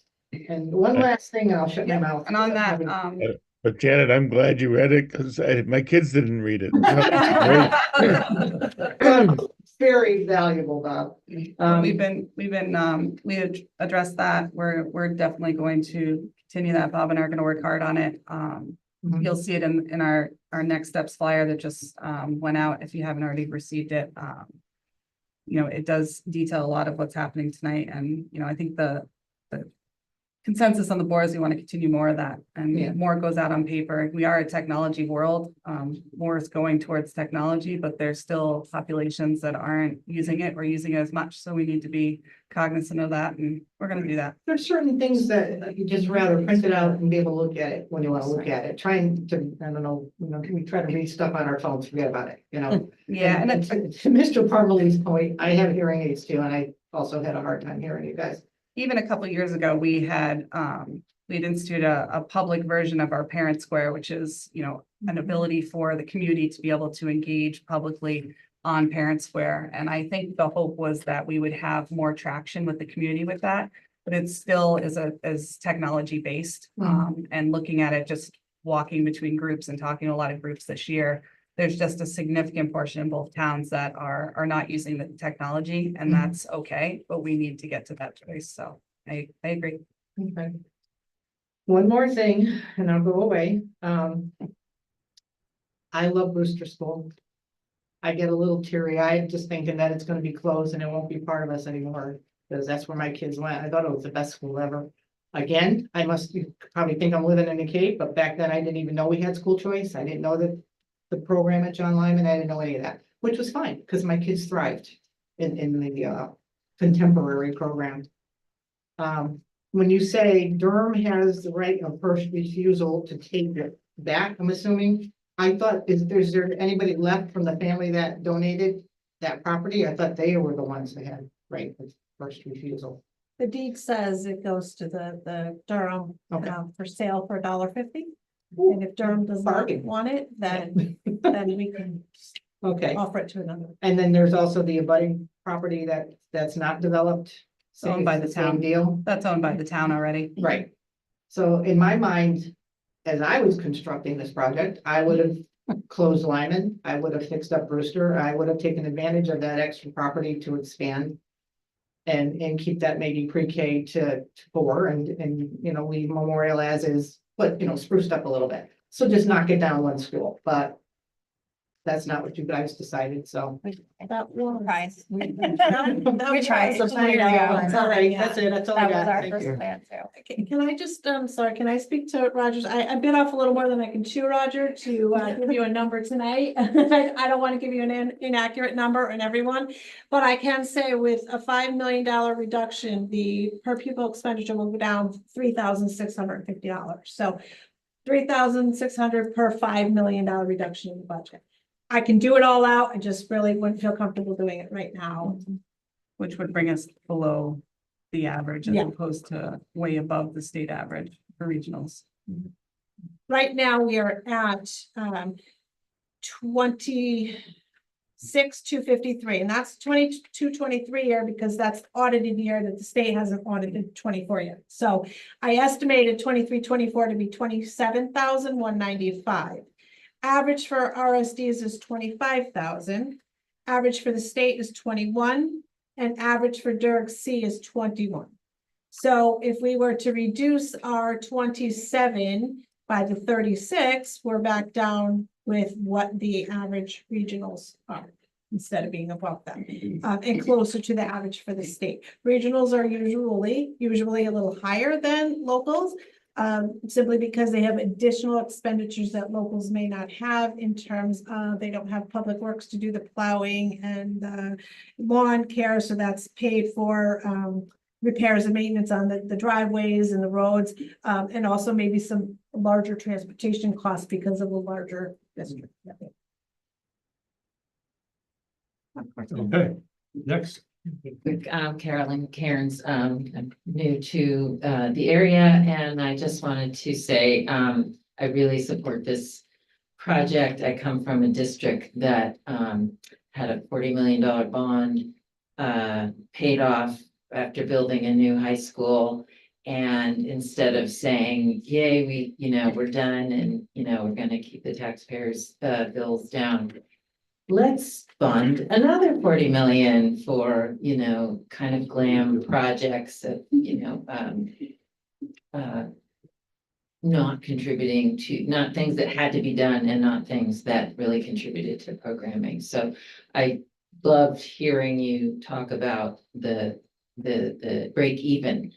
And one last thing, and I'll shut my mouth.
And on that,
But Janet, I'm glad you read it because my kids didn't read it.
Very valuable, Bob.
we addressed that. We're definitely going to continue that. Bob and I are going to work hard on it. You'll see it in our next steps flyer that just went out. If you haven't already received it, you know, it does detail a lot of what's happening tonight. And, you know, I think the consensus on the board is we want to continue more of that, and more goes out on paper. We are a technology world. More is going towards technology, but there's still populations that aren't using it or using it as much. So we need to be cognizant of that, and we're going to do that.
There's certain things that you just rather print it out and be able to look at it when you want to look at it. Trying to, I don't know, you know, we try to read stuff on our phones, forget about it, you know?
Yeah, and
to Mr. Parmalee's point, I have hearing aids too, and I also had a hard time hearing you guys.
even a couple of years ago, we'd instituted a public version of our Parent Square, which is, you know, an ability for the community to be able to engage publicly on Parent Square. And I think the hope was that we would have more traction with the community with that, but it still is technology based. And looking at it, just walking between groups and talking to a lot of groups this year, there's just a significant portion in both towns that are not using the technology, and that's okay, but we need to get to that place. So I agree.
Okay. One more thing, and I'll go away. I love Brewster School. I get a little teary-eyed just thinking that it's gonna be closed and it won't be part of us anymore, because that's where my kids went. I thought it was the best school ever. Again, you probably think I'm living in a cave, but back then I didn't even know we had school choice. I didn't know that the program at John Lyman, I didn't know any of that, which was fine, because my kids thrived in the contemporary program. When you say Durham has the right of first refusal to take it back, I'm assuming, I thought, is there anybody left from the family that donated that property? I thought they were the ones that had right of first refusal.
The deed says it goes to the Durham for sale for $1.50. And if Durham does not want it, then we can offer it to another.
And then there's also the abutting property that's not developed.
It's owned by the town.
Deal.
That's owned by the town already.
Right. So in my mind, as I was constructing this project, I would have closed Lyman. I would have fixed up Brewster. I would have taken advantage of that extra property to expand. And keep that maybe pre-K to 4 and you know, leave Memorial as is, but you know, spruced up a little bit. So just knock it down one school, but that's not what you guys decided, so.
That was.
Price.
We
tried.
It's all right, that's it, that's all I got. Thank you.
plan too.
Can I just, sorry, can I speak to Rogers? I bit off a little more than I can chew, Roger, to give you a number tonight. I don't want to give you an inaccurate number on everyone, but I can say with a $5 million reduction, the per pupil expenditure will go down $3,650. So $3,600 per $5 million reduction in the budget. I can do it all out. I just really wouldn't feel comfortable doing it right now.
Which would bring us below the average as
Yeah.
opposed to way above the state average for regionals.
Right now, we are at 26,253, and that's 22-23 year because that's audited year that the state hasn't audited 24 yet. So I estimated 23-24 to be 27,195. Average for RSDs is 25,000. Average for the state is 21, and average for Durg C is 21. So if we were to reduce our 27 by the 36, we're back down with what the average regionals are, instead of being above them, and closer to the average for the state. Regionals are usually a little higher than locals, simply because they have additional expenditures that locals may not have in terms of they don't have public works to do the plowing and lawn care, so that's paid for. Repairs and maintenance on the driveways and the roads, and also maybe some larger transportation costs because of a larger district.
Okay, next.
Carolyn Cairns, I'm new to the area, and I just wanted to say I really support this project. I come from a district that had a $40 million bond paid off after building a new high school. And instead of saying, yay, we're done and, we're going to keep the taxpayers' bills down, let's fund another 40 million for, kind of glam projects that, not contributing to, not things that had to be done and not things that really contributed to programming. So I loved hearing you talk about the break even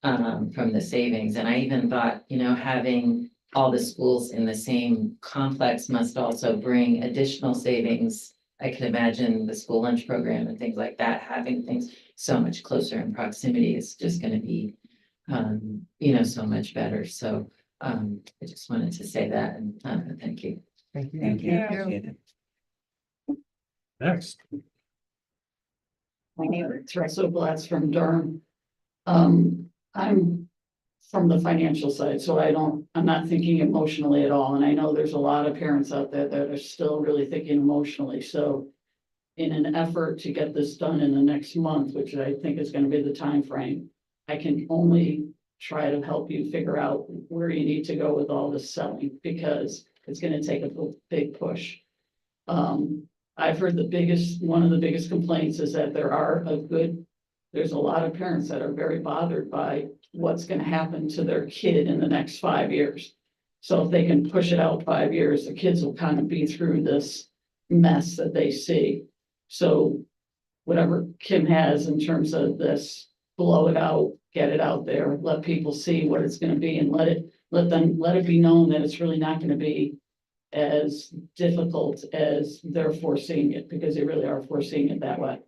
from the savings. And I even thought, having all the schools in the same complex must also bring additional savings. I can imagine the school lunch program and things like that, having things so much closer in proximity is just going to be, so much better. So I just wanted to say that, and thank you.
Thank you.
Thank you.
Next.
My name is Teresa Blatz from Durham. I'm from the financial side, so I'm not thinking emotionally at all. And I know there's a lot of parents out there that are still really thinking emotionally. So in an effort to get this done in the next month, which I think is going to be the time frame, I can only try to help you figure out where you need to go with all this selling, because it's going to take a big push. I've heard one of the biggest complaints is that there's a lot of parents that are very bothered by what's going to happen to their kid in the next 5 years. So if they can push it out 5 years, the kids will kind of be through this mess that they see. So whatever Kim has in terms of this, blow it out, get it out there, let people see what it's going to be, and let it be known that it's really not going to be as difficult as they're foreseeing it, because they really are foreseeing it that way.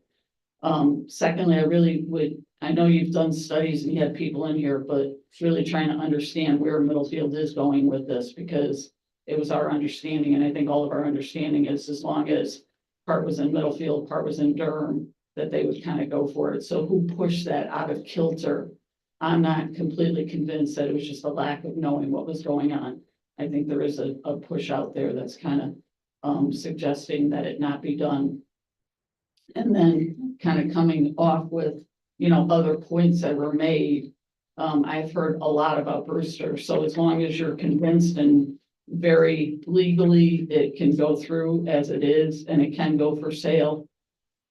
Secondly, I know you've done studies and you had people in here, but really trying to understand where Middlefield is going with this, because it was our understanding, and I think all of our understanding is as long as part was in Middlefield, part was in Durham, that they would kind of go for it. So who pushed that out of kilter? I'm not completely convinced that it was just a lack of knowing what was going on. I think there is a push out there that's kind of suggesting that it not be done. And then kind of coming off with, other points that were made. I've heard a lot about Brewster. So as long as you're convinced and very legally it can go through as it is, and it can go for sale,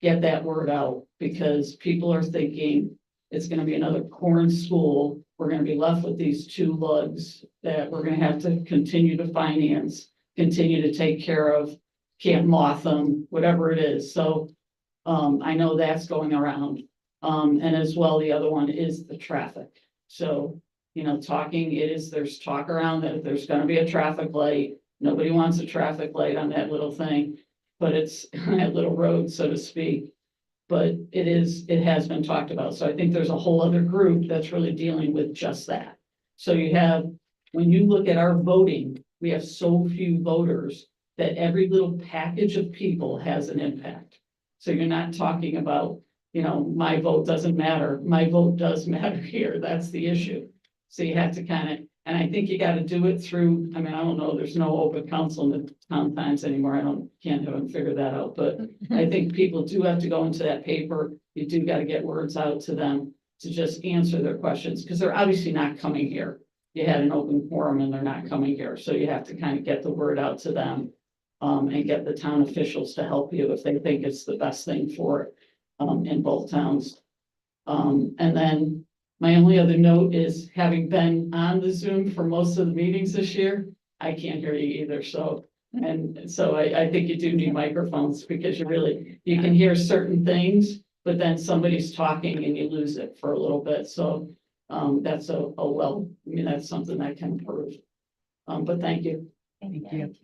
get that word out, because people are thinking it's going to be another corn school. We're going to be left with these two lugs that we're going to have to continue to finance, continue to take care of. Camp Motham, whatever it is, so. I know that's going around, and as well, the other one is the traffic, so. There's talk around that there's gonna be a traffic light, nobody wants a traffic light on that little thing. But it's that little road, so to speak. But it has been talked about, so I think there's a whole other group that's really dealing with just that. So you have, when you look at our voting, we have so few voters that every little package of people has an impact. So you're not talking about, my vote doesn't matter, my vote does matter here, that's the issue. So you have to and I think you gotta do it through, I don't know, there's no open council in the town times anymore, haven't figured that out, but I think people do have to go into that paper, you do gotta get words out to them to just answer their questions, because they're obviously not coming here. You had an open forum and they're not coming here, so you have to get the word out to them. And get the town officials to help you if they think it's the best thing for it, in both towns. And then my only other note is, having been on the Zoom for most of the meetings this year, I can't hear you either, so. And so I think you do need microphones, because you can hear certain things, but then somebody's talking and you lose it for a little bit, so. That's that's something that can improve. But thank you.
Thank you.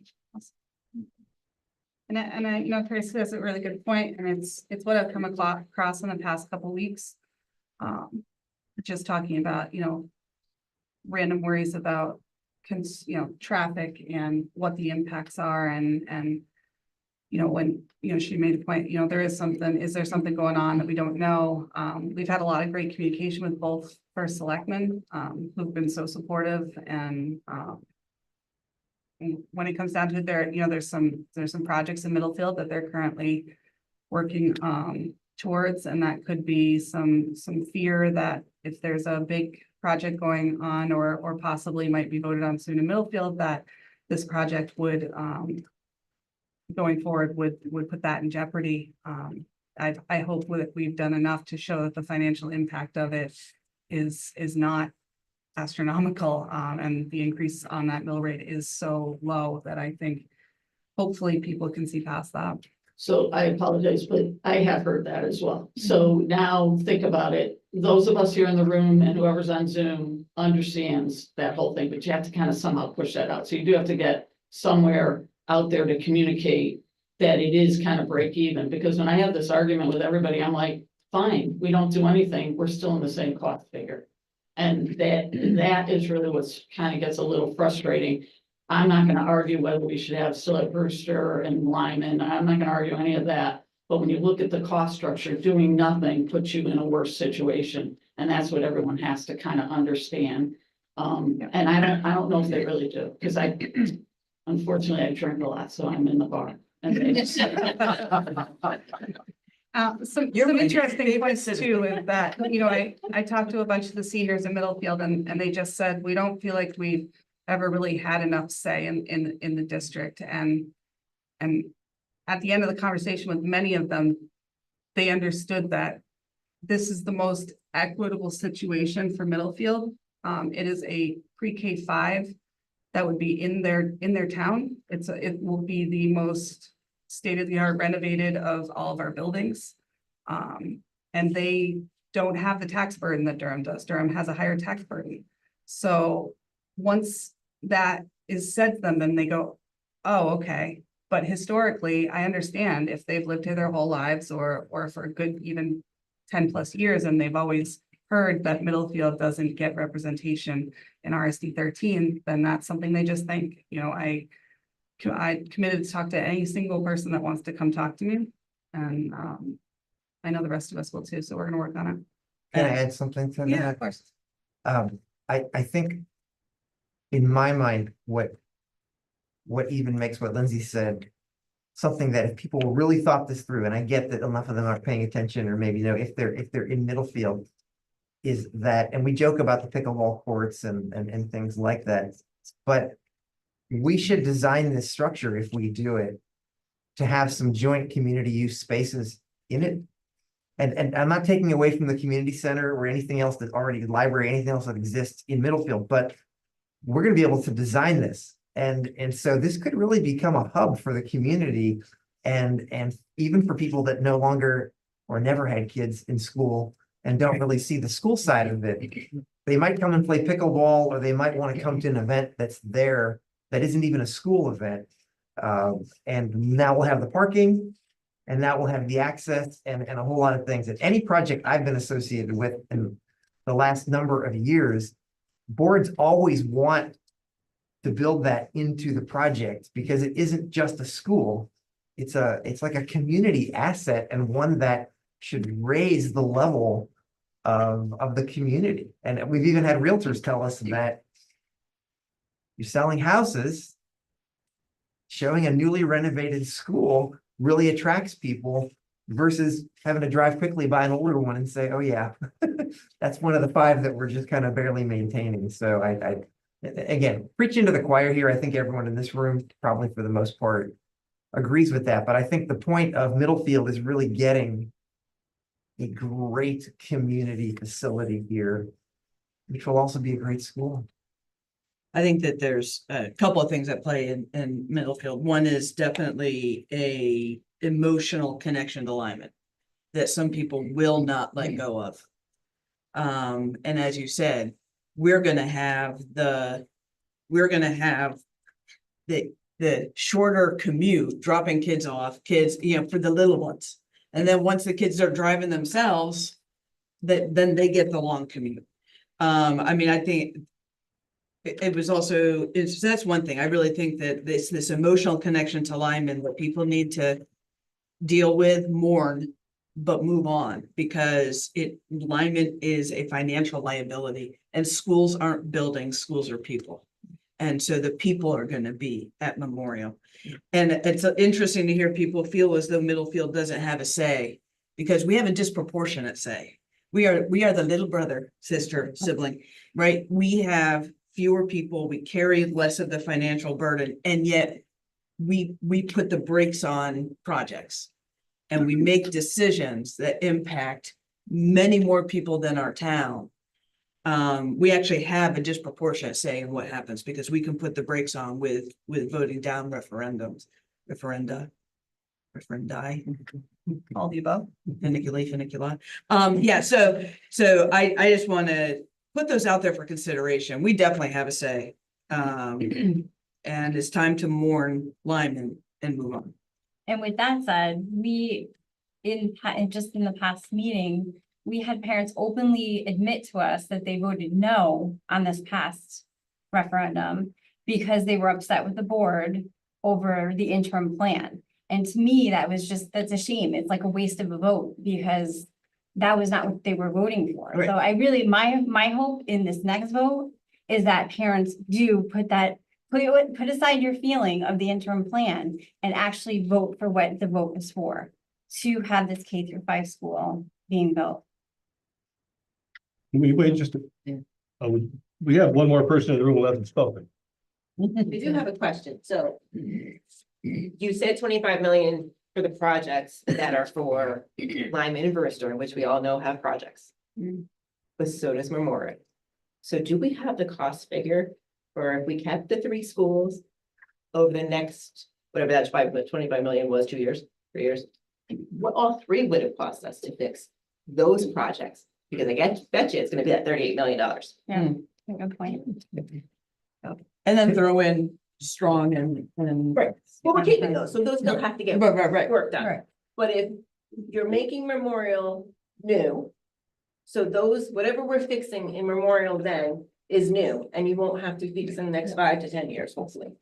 And I know Tracy has a really good point, and it's what I've come across in the past couple weeks. Just talking about, random worries about, traffic and what the impacts are, and when, she made a point, is there something going on that we don't know? We've had a lot of great communication with both first selectmen, who've been so supportive, and when it comes down to it, there's some projects in Middlefield that they're currently working towards, and that could be some fear that if there's a big project going on, or possibly might be voted on soon in Middlefield, that this project would going forward would put that in jeopardy. I hope that we've done enough to show that the financial impact of it is not astronomical, and the increase on that mill rate is so low that I think hopefully people can see past that.
So I apologize, but I have heard that as well. So now think about it. Those of us here in the room and whoever's on Zoom understands that whole thing, but you have to somehow push that out. So you do have to get somewhere out there to communicate that it is break even, because when I have this argument with everybody, I'm like, fine, we don't do anything, we're still in the same cost figure. And that is really what's gets a little frustrating. I'm not gonna argue whether we should have still at Brewster and Lyman. I'm not gonna argue any of that. But when you look at the cost structure, doing nothing puts you in a worse situation. And that's what everyone has to understand. And I don't know if they really do, because unfortunately I drink a lot, so I'm in the bar.
Some interesting points too is that, I talked to a bunch of the seniors in Middlefield, and they just said, we don't feel like we've ever really had enough say in the district. And at the end of the conversation with many of them, they understood that this is the most equitable situation for Middlefield. It is a pre-K 5 that would be in their town. It will be the most state-of-the-art renovated of all of our buildings. And they don't have the tax burden that Durham does. Durham has a higher tax burden. So once that is said to them, then they go, oh, okay. But historically, I understand if they've lived here their whole lives, or for a good even 10 plus years, and they've always heard that Middlefield doesn't get representation in RSD 13, then that's something they just think. I committed to talk to any single person that wants to come talk to me, and I know the rest of us will too, so we're gonna work on it.
Can I add something to that?
Yeah, of course.
I think in my mind, what even makes what Lindsay said something that if people really thought this through, and I get that enough of them aren't paying attention, or maybe if they're in Middlefield, is that, and we joke about the pickleball courts and things like that, but we should design this structure, if we do it, to have some joint community use spaces in it. And I'm not taking away from the community center or anything else that already, library, anything else that exists in Middlefield, but we're gonna be able to design this And so this could really become a hub for the community and even for people that no longer or never had kids in school and don't really see the school side of it. They might come and play pickleball, or they might want to come to an event that's there that isn't even a school event. And now we'll have the parking, and now we'll have the access and a whole lot of things. And any project I've been associated with in the last number of years, boards always want to build that into the project because it isn't just a school. It's like a community asset, and one that should raise the level of the community. And we've even had realtors tell us that you're selling houses, showing a newly renovated school really attracts people versus having to drive quickly by an older one and say, oh yeah, that's one of the 5 that we're just kind of barely maintaining. So I again, preaching to the choir here. I think everyone in this room, probably for the most part, agrees with that. But I think the point of Middlefield is really getting a great community facility here, which will also be a great school.
I think that there's a couple of things that play in Middlefield. One is definitely a emotional connection to Lyman that some people will not let go of. And as you said, we're gonna have the shorter commute, dropping kids off, for the little ones. And then once the kids are driving themselves, then they get the long commute. I mean, I think it was also, that's one thing. I really think that this emotional connection to Lyman that people need to deal with, mourn, but move on, because Lyman is a financial liability, and schools aren't buildings, schools are people. And so the people are going to be at Memorial. And it's interesting to hear people feel as though Middlefield doesn't have a say, because we have a disproportionate say. We are the little brother, sister, sibling, right? We have fewer people, we carry less of the financial burden, and yet we put the brakes on projects. And we make decisions that impact many more people than our town. We actually have a disproportionate say in what happens, because we can put the brakes on with voting down referenda, all the above, funicula. Yeah, so I just want to put those out there for consideration. We definitely have a say. And it's time to mourn Lyman and move on.
And with that said, just in the past meeting, we had parents openly admit to us that they voted no on this past referendum because they were upset with the board over the interim plan. And to me, that's a shame. It's like a waste of a vote, because that was not what they were voting for.
Right.
So I really, my hope in this next vote is that parents do put aside your feeling of the interim plan and actually vote for what the vote is for, to have this K-5 school being built.
We wait just, we have one more person in the room who hasn't spoken.
We do have a question. So you said 25 million for the projects that are for Lyman and Brewster, which we all know have projects. But so does Memorial. So do we have the cost figure for if we kept the 3 schools over the next, whatever that 25 million was, 2 years, 3 years, what all 3 would have cost us to fix those projects? Because I bet you it's going to be that $38 million.
Yeah, good point.
And then throw in Strong and.
Right. Well, we're keeping those, so those don't have to get
Right.
work done.
Right.
But if you're making Memorial new, so those, whatever we're fixing in Memorial then is new, and you won't have to fix in the next 5 to 10 years, hopefully.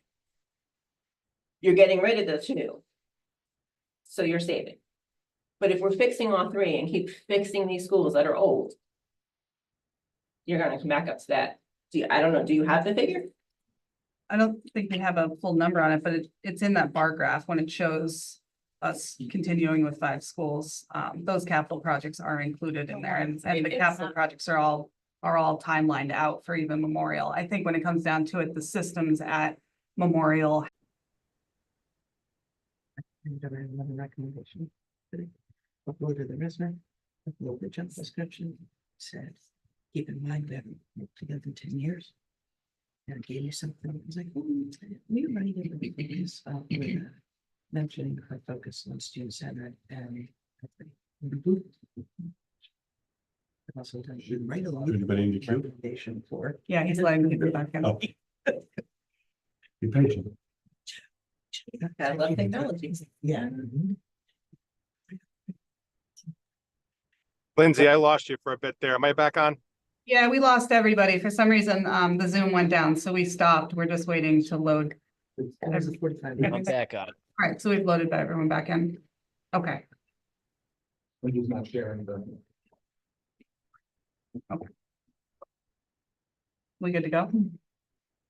You're getting rid of the 2. So you're saving. But if we're fixing all 3 and keep fixing these schools that are old, you're gonna come back up to that. I don't know, do you have the figure?
I don't think we have a full number on it, but it's in that bar graph when it shows us continuing with 5 schools. Those capital projects are included in there, and the capital projects are all timelined out for even Memorial. I think when it comes down to it, the systems at Memorial.
Another recommendation. Upload to the resume, upload the job description, said, keep in mind that we've worked together 10 years. And it gave me something. I was like, we already did this, mentioning her focus on student centered and. Also done right along.
Anybody in the queue?
Recommendation for.
Yeah, he's letting me go back in.
Oh. Be patient.
I love technologies. Yeah.
Lindsay, I lost you for a bit there. Am I back on?
Yeah, we lost everybody. For some reason, the Zoom went down, so we stopped. We're just waiting to load.
There's a 45
I'm
minutes.
back on.
All right, so we've loaded everyone back in. Okay.
Wendy's not sharing the.
We good to go?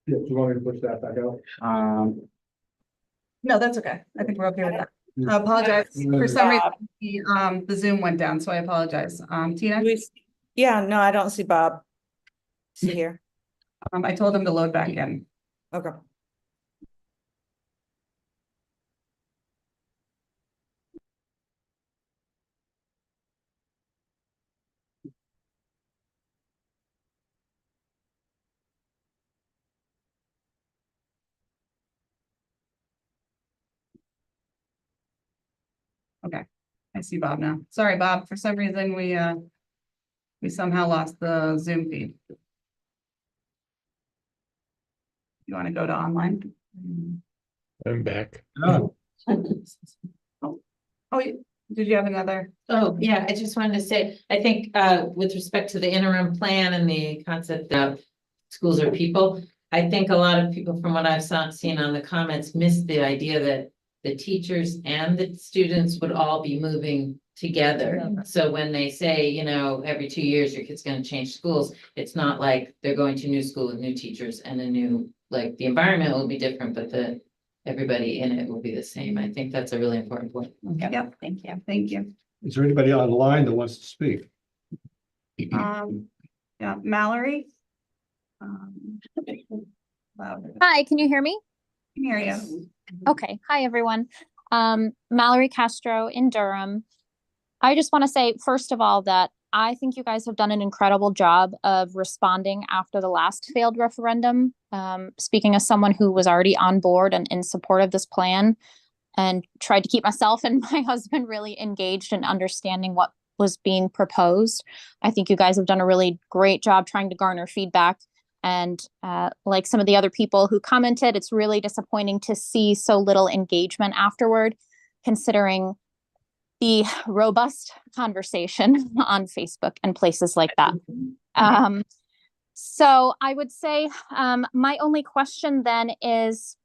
Yeah, do you want me to push that back out?
No, that's okay. I think we're okay with that. I apologize. For some reason, the Zoom went down, so I apologize. Tina?
Yeah, no, I don't see Bob. See here.
I told him to load back in.
Okay.
Okay. I see Bob now. Sorry, Bob. For some reason, we somehow lost the Zoom feed. You want to go to online?
I'm back.
Oh,
Oh, did you have another?
Oh, yeah, I just wanted to say, I think with respect to the interim plan and the concept of schools are people, I think a lot of people from what I've seen on the comments missed the idea that the teachers and the students would all be moving together. So when they say, you know, every 2 years your kid's gonna change schools, it's not like they're going to new school with new teachers and a new, like, the environment will be different, but everybody in it will be the same. I think that's a really important point.
Yep. Thank you. Thank you.
is there anybody on the line that wants to speak?
Yeah, Mallory. Louder.
Hi, can you hear me?
Can hear you.
Okay. Hi, everyone. Mallory Castro in Durham. I just want to say, first of all, that I think you guys have done an incredible job of responding after the last failed referendum. Speaking as someone who was already on board and in support of this plan and tried to keep myself and my husband really engaged in understanding what was being proposed. I think you guys have done a really great job trying to garner feedback. And like some of the other people who commented, it's really disappointing to see so little engagement afterward, considering the robust conversation on Facebook and places like that. So I would say my only question then is,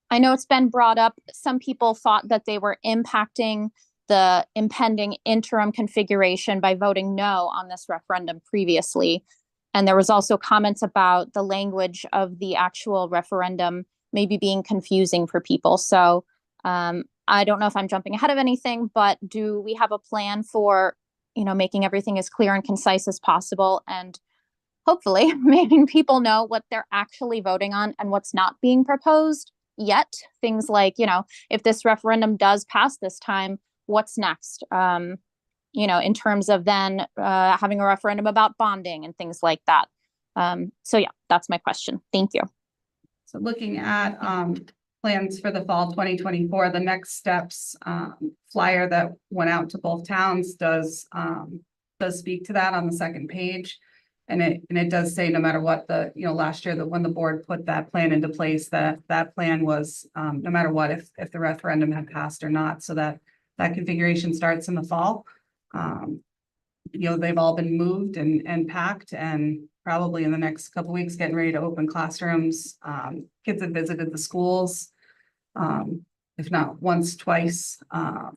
I know it's been brought up, some people thought that they were impacting the impending interim configuration by voting no on this referendum previously. And there was also comments about the language of the actual referendum maybe being confusing for people. So I don't know if I'm jumping ahead of anything, but do we have a plan for, you know, making everything as clear and concise as possible and hopefully making people know what they're actually voting on and what's not being proposed yet? Things like, you know, if this referendum does pass this time, what's next? You know, in terms of then having a referendum about bonding and things like that. So yeah, that's my question. Thank you.
So looking at plans for the fall 2024, the next steps flyer that went out to both towns does speak to that on the second page. And it does say no matter what last year that when the board put that plan into place, that plan was no matter what, if the referendum had passed or not, so that configuration starts in the fall. They've all been moved and packed, and probably in the next couple of weeks getting ready to open classrooms. Kids have visited the schools, if not once, twice. Yeah,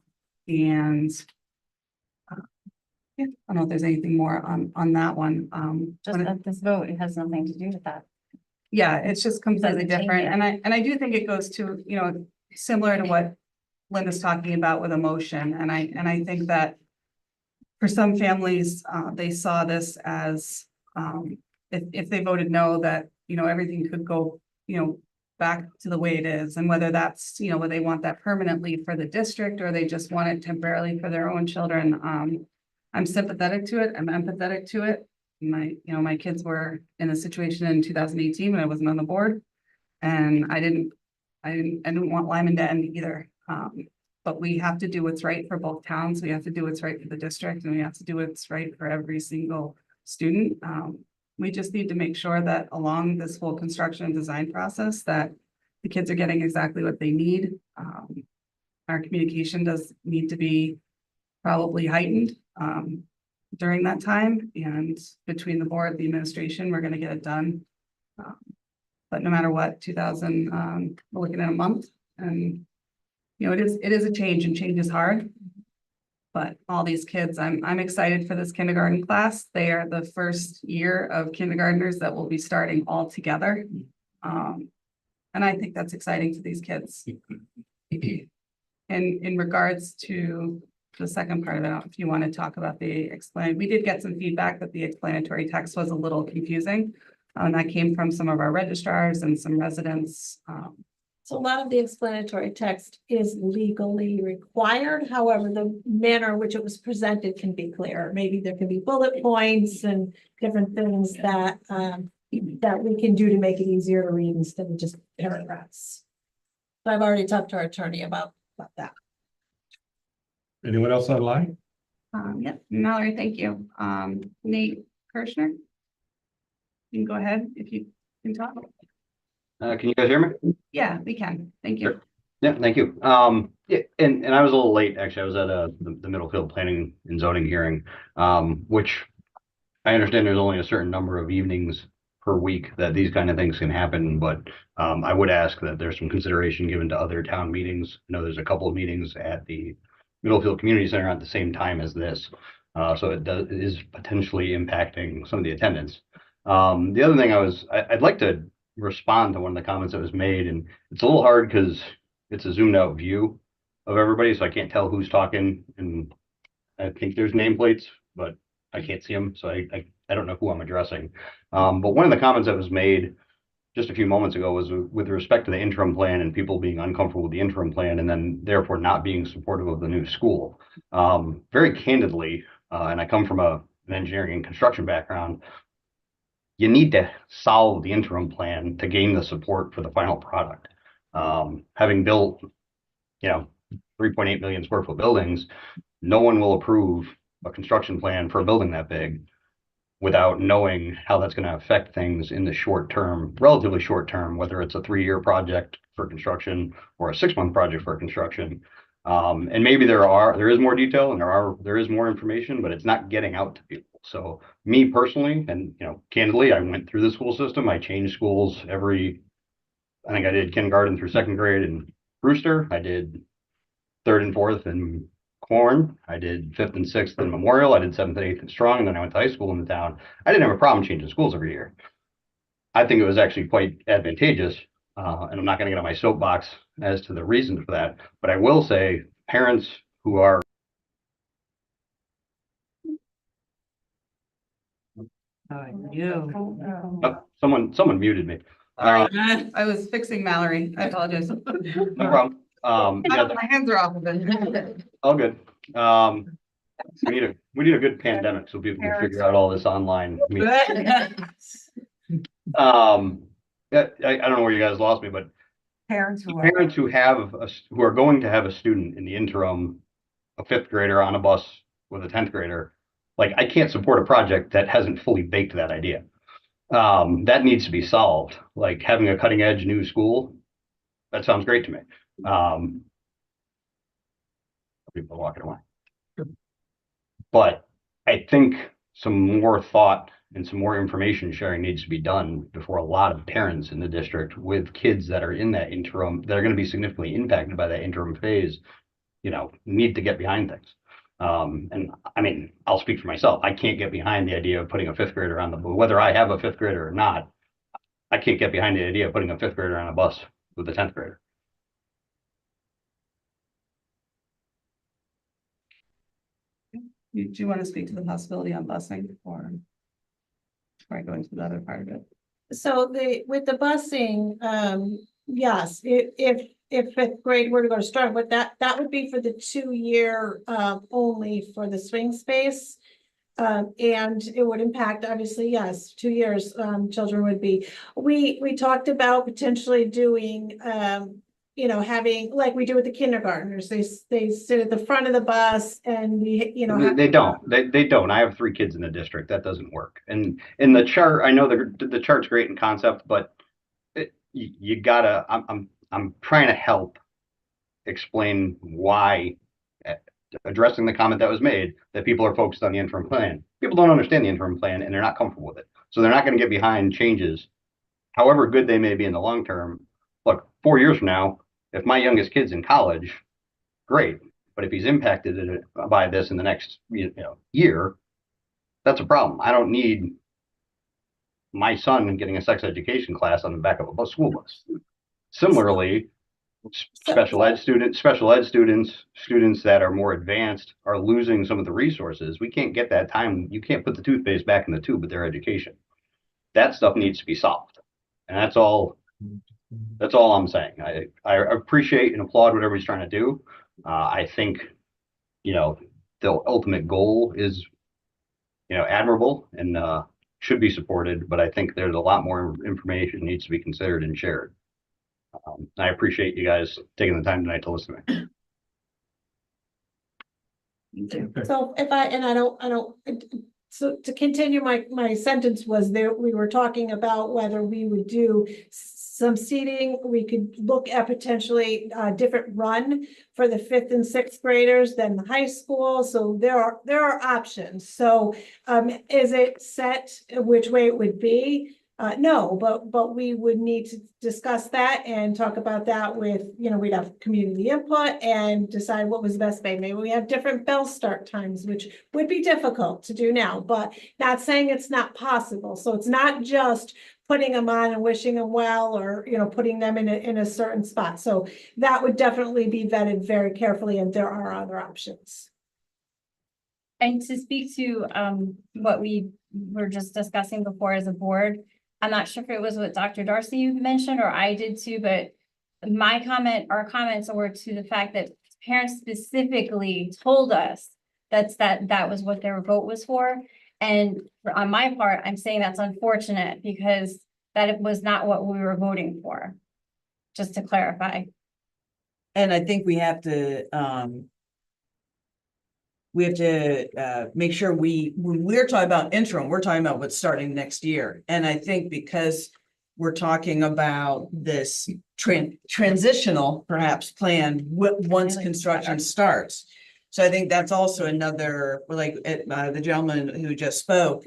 I don't know if there's anything more on that one.
Just that this vote, it has nothing to do with that.
Yeah, it's just completely
Doesn't change
different.
it.
And I do think it goes to, similar to what Linda's talking about with emotion. And I think that for some families, they saw this as, if they voted no, that, everything could go, back to the way it is. And whether that's, whether they want that permanently for the district or they just want it temporarily for their own children. I'm sympathetic to it. I'm empathetic to it. my kids were in a situation in 2018 when I wasn't on the board. And I didn't want Lyman to end either. But we have to do what's right for both towns. We have to do what's right for the district, and we have to do what's right for every single student. We just need to make sure that along this whole construction and design process, that the kids are getting exactly what they need. Our communication does need to be probably heightened during that time, and between the board, the administration, we're gonna get it done. But no matter what, we're looking at a month, and it is a change, and change is hard. But all these kids, I'm excited for this kindergarten class. They are the first year of kindergartners that will be starting all together. And I think that's exciting to these kids. And in regards to the second part of it, if you want to talk about we did get some feedback that the explanatory text was a little confusing. That came from some of our registrars and some residents.
So a lot of the explanatory text is legally required. However, the manner in which it was presented can be clear. Maybe there can be bullet points and different things that that we can do to make it easier to read instead of just paragraphs. So I've already talked to our attorney about that.
Anyone else online?
Yep, Mallory, thank you. Nate Kirschner. You can go ahead if you can talk.
Can you guys hear me?
Yeah, we can. Thank you.
Yeah, thank you. Yeah, and I was a little late, actually. I was at the Middlefield Planning and Zoning hearing, which I understand there's only a certain number of evenings per week that these kind of things can happen, but I would ask that there's some consideration given to other town meetings. I know there's a couple of meetings at the Middlefield Community Center at the same time as this, so it is potentially impacting some of the attendance. The other thing I'd like to respond to one of the comments that was made, and it's a little hard because it's a zoomed out view of everybody, so I can't tell who's talking, and I think there's nameplates, but I can't see them, so I don't know who I'm addressing. But one of the comments that was made just a few moments ago was with respect to the interim plan and people being uncomfortable with the interim plan and then therefore not being supportive of the new school. Very candidly, and I come from an engineering and construction background, you need to solve the interim plan to gain the support for the final product. Having built, 3.8 million square foot buildings, no one will approve a construction plan for a building that big without knowing how that's going to affect things in the short term, relatively short term, whether it's a 3-year project for construction or a 6-month project for construction. And maybe there is more detail and there is more information, but it's not getting out to people. So me personally, and candidly, I went through the school system. I changed schools I think I did kindergarten through 2nd grade in Brewster. I did 3rd and 4th in Corn. I did 5th and 6th in Memorial. I did 7th and 8th in Strong. And then I went to high school in the town. I didn't have a problem changing schools every year. I think it was actually quite advantageous. And I'm not going to get on my soapbox as to the reason for that. But I will say parents who are someone muted me.
I was fixing Mallory. I apologize.
No problem.
My hands are off of it.
All good. We need a good pandemic so people can figure out all this online. Yeah, I don't know where you guys lost me, but
Parents
who are going to have a student in the interim, a 5th grader on a bus with a 10th grader, like I can't support a project that hasn't fully baked that idea. That needs to be solved. Like having a cutting edge new school, that sounds great to me. People are walking away. But I think some more thought and some more information sharing needs to be done before a lot of parents in the district with kids that are in that interim, that are going to be significantly impacted by that interim phase, need to get behind things. And I mean, I'll speak for myself. I can't get behind the idea of putting a 5th grader on whether I have a 5th grader or not, I can't get behind the idea of putting a 5th grader on a bus with a 10th grader.
Do you want to speak to the possibility on busing or before I go into the other part of it?
So with the busing, yes, if 5th grade were to go to Strong, but that would be for the 2-year only for the swing space. And it would impact, obviously, yes, 2 years, children would be. We talked about potentially doing, having, like we do with the kindergartners, they sit at the front of the bus and
They don't. I have 3 kids in the district. That doesn't work. And in the chart, I know the chart's great in concept, but you gotta, I'm trying to help explain why, addressing the comment that was made, that people are focused on the interim plan. People don't understand the interim plan and they're not comfortable with it. So they're not going to get behind changes, however good they may be in the long term. Look, 4 years from now, if my youngest kid's in college, great. But if he's impacted by this in the next year, that's a problem. I don't need my son getting a sex education class on the back of a school bus. Similarly, special ed students that are more advanced are losing some of the resources. We can't get that time. You can't put the toothpaste back in the tube with their education. That stuff needs to be solved. And that's all I'm saying. I appreciate and applaud what everybody's trying to do. I think, the ultimate goal is, admirable and should be supported, but I think there's a lot more information needs to be considered and shared. I appreciate you guys taking the time tonight to listen to me.
So so to continue, my sentence was there, we were talking about whether we would do some seating. We could look at potentially a different run for the 5th and 6th graders than the high school. So there are options. So is it set which way it would be? No, but we would need to discuss that and talk about that with, we'd have community input and decide what was the best way. Maybe we have different bell start times, which would be difficult to do now, but not saying it's not possible. So it's not just putting them on and wishing them well, or, putting them in a certain spot. So that would definitely be vetted very carefully, and there are other options.
And to speak to what we were just discussing before as a board, I'm not sure if it was what Dr. Darcy mentioned or I did too, but our comments were to the fact that parents specifically told us that was what their vote was for. And on my part, I'm saying that's unfortunate because that was not what we were voting for, just to clarify.
And I think we have to make sure when we're talking about interim, we're talking about what's starting next year. And I think because we're talking about this transitional perhaps plan once construction starts. So I think that's also another, like the gentleman who just spoke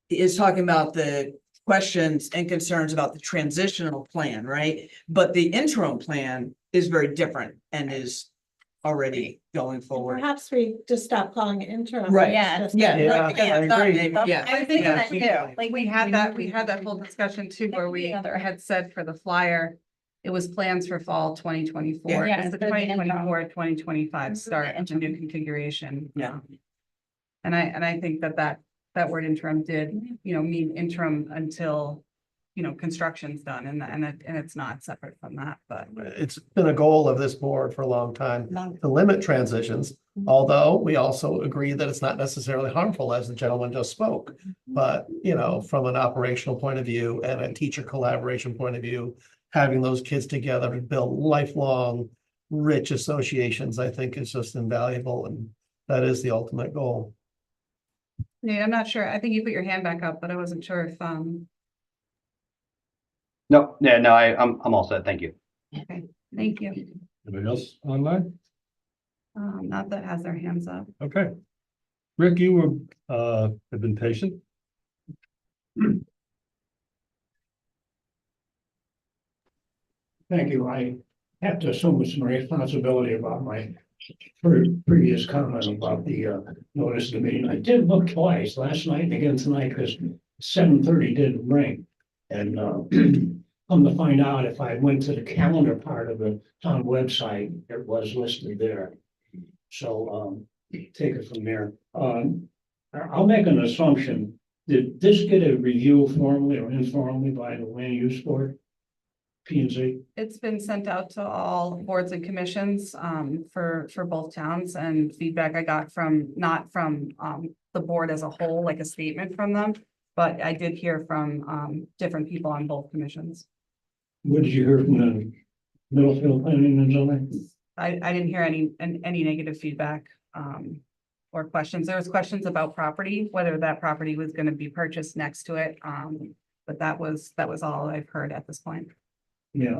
is talking about the questions and concerns about the transitional plan, right? But the interim plan is very different and is already going forward.
Perhaps we just stop calling it interim.
Right.
Yeah.
I think that too. Like we had that whole discussion too, where we had said for the flyer, it was plans for fall 2024.
Yeah.
It's the 2024-2025 start of the new configuration.
Yeah.
And I think that word interim did, mean interim until, construction's done, and it's not separate from that, but.
It's been a goal of this board for a long time to limit transitions, although we also agree that it's not necessarily harmful, as the gentleman just spoke. But, from an operational point of view and a teacher collaboration point of view, having those kids together to build lifelong, rich associations, I think is just invaluable, and that is the ultimate goal.
Yeah, I'm not sure. I think you put your hand back up, but I wasn't sure if,
No, I'm all set. Thank you.
okay, thank you.
Anybody else online?
Not that has their hands up.
Okay. Rick, you have been patient.
Thank you. I have to assume some responsibility about my previous comment about the notice of the meeting. I did look twice, last night and again tonight, because 7:30 didn't ring. And come to find out, if I went to the calendar part of the town website, it was listed there. So take it from there. I'll make an assumption. Did this get a review formally or informally by the land use board? P and Z?
It's been sent out to all boards and commissions, for both towns, and feedback I got from, not from, the board as a whole, like a statement from them, but I did hear from, different people on both commissions.
What did you hear from the Middlefield Planning and Zoning?
I didn't hear any negative feedback, or questions. There was questions about property, whether that property was gonna be purchased next to it, but that was all I've heard at this point.
Yeah,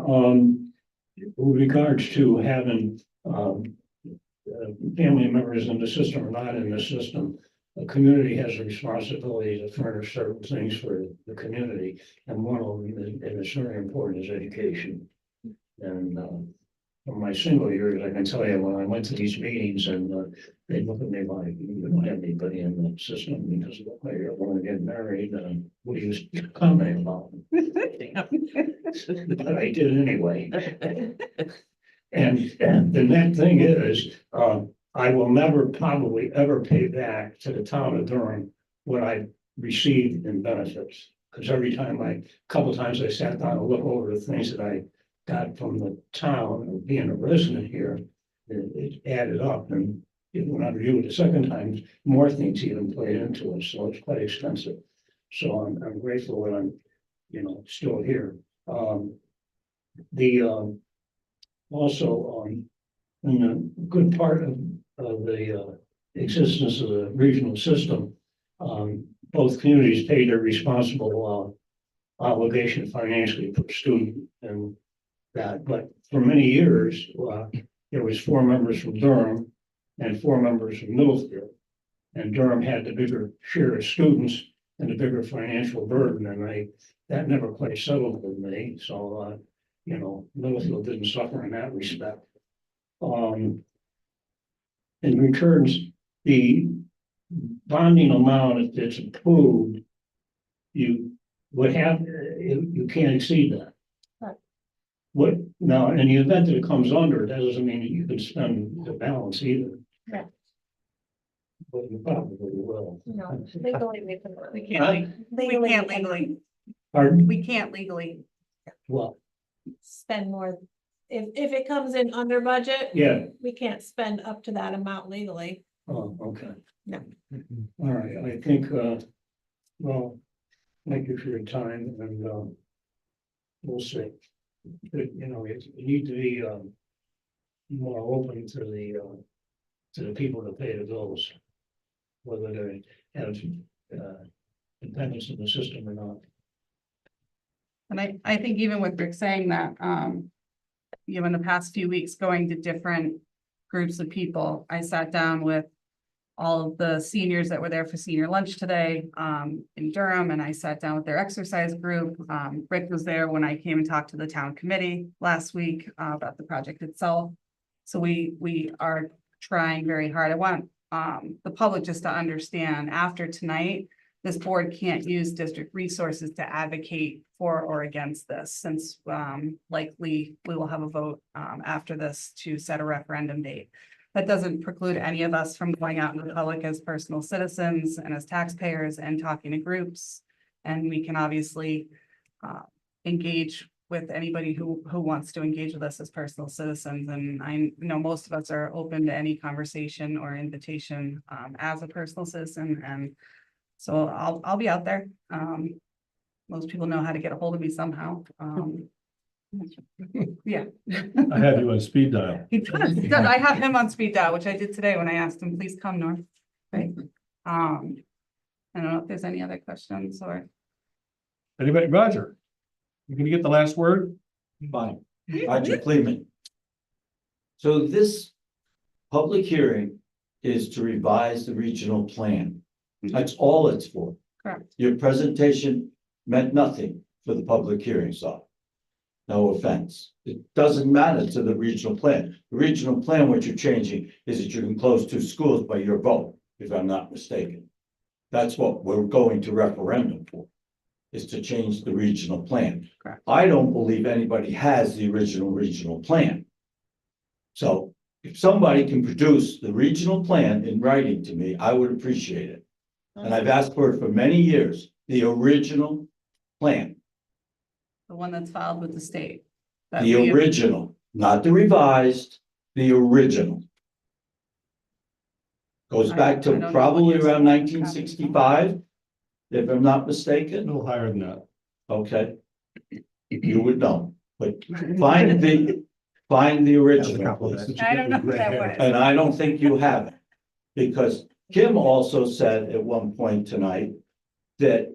with regards to having, family members in the system or not in the system, the community has a responsibility to furnish certain things for the community, and one of them, and it's very important, is education. And, from my single years, I can tell you, when I went to these meetings and, they look at me like, you don't have anybody in the system because of the way you want to get married, what are you commenting about? But I did anyway. And the next thing is, I will never probably ever pay back to the town of Durham what I received in benefits. Because every time couple times I sat down and looked over the things that I got from the town and being a resident here, it added up, and when I reviewed it the second time, more things even played into it, so it's quite expensive. So I'm grateful that I'm, still here. Also, in a good part of the existence of the regional system, both communities paid their responsible obligation financially per student and that, but for many years, there was 4 members from Durham and 4 members from Middlefield. And Durham had the bigger share of students and the bigger financial burden, and that never quite settled with me, so Middlefield didn't suffer in that respect. In returns, the bonding amount, if it's approved, you can't exceed that. What, now, in the event that it comes under, that doesn't mean that you can spend the balance either.
Yeah.
But you probably will.
No, legally,
We can't legally.
Pardon?
We can't legally.
Well,
spend more. If it comes in under budget.
yeah,
We can't spend up to that amount legally.
oh, okay.
No.
All right, I think, well, thank you for your time, and we'll see. But, you need to be more open to the people that pay the bills, whether they have dependence in the system or not.
And I think even with Rick saying that, in the past few weeks, going to different groups of people, I sat down with all of the seniors that were there for senior lunch today, in Durham, and I sat down with their exercise group. Rick was there when I came and talked to the town committee last week, about the project itself. So we are trying very hard. I want, the public just to understand, after tonight, this board can't use district resources to advocate for or against this, since likely we will have a vote after this to set a referendum date. That doesn't preclude any of us from going out in the public as personal citizens and as taxpayers and talking to groups. And we can obviously engage with anybody who wants to engage with us as personal citizens. And I know most of us are open to any conversation or invitation as a personal citizen. And so I'll be out there. Most people know how to get a hold of me somehow. Yeah.
I have you on speed dial.
He does. I have him on speed dial, which I did today when I asked him, please come north. Right. I don't know if there's any other questions or.
Anybody, Roger? You gonna get the last word?
Fine. Roger Cleveland. So this public hearing is to revise the regional plan. That's all it's for.
Correct.
Your presentation meant nothing for the public hearing, so. No offense. It doesn't matter to the regional plan. The regional plan, what you're changing is that you can close 2 schools by your vote, if I'm not mistaken. That's what we're going to referendum for, is to change the regional plan.
Correct.
I don't believe anybody has the original regional plan. So if somebody can produce the regional plan in writing to me, I would appreciate it. And I've asked for it for many years, the original plan.
The one that's filed with the state. that
The
we-
original, not the revised, the original. Goes
I-
back
I
to
don't know what
probably
you're
around
saying.
1965, if I'm not
A
mistaken.
little higher than that.
Okay. You would know, but find the original, please.
I don't know what that was.
And I don't think you have it. Because Kim also said at one point tonight that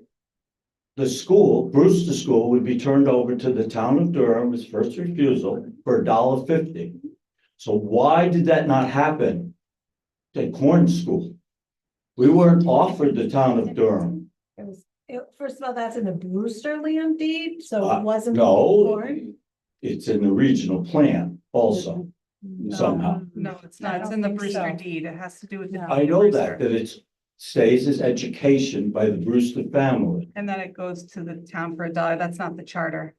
the school, Brewster School, would be turned over to the town of Durham as first refusal for $1.50. So why did that not happen at Corn School? We weren't offered the town of Durham.
First of all, that's in the Brewster land deed, so it wasn't.
No,
Corn.
it's in the regional plan also, somehow.
No, it's not. It's in the Brewster deed. It has to do with the.
I know that it stays as education by the Brewster family.
And then it goes to the town for $1. That's not the charter.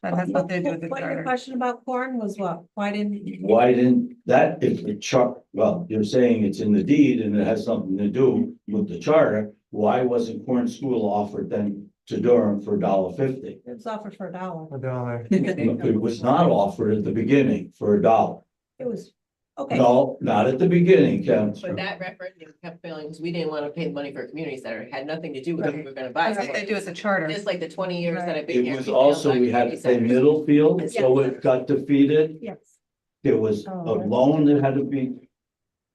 That has nothing to do with the
What your
charter.
question about corn was what? Why didn't?
Why didn't that, if the chart, well, you're saying it's in the deed and it has something to do with the charter, why wasn't Corn School offered then to Durham for $1.50?
It's offered for $1.
$1.
It was not offered at the beginning for $1.
It was, okay.
No, not at the beginning, Ken.
But that referendum kept failing because we didn't want to pay the money for a community center. It had nothing to do with what we were gonna buy.
I think they do with the charter.
Just like the 20 years that I've been
It
here.
was
we
also,
failed
we had to pay
community centers.
Middlefield, so it got defeated.
Yes.
There was a
Oh, that's-
loan that had to be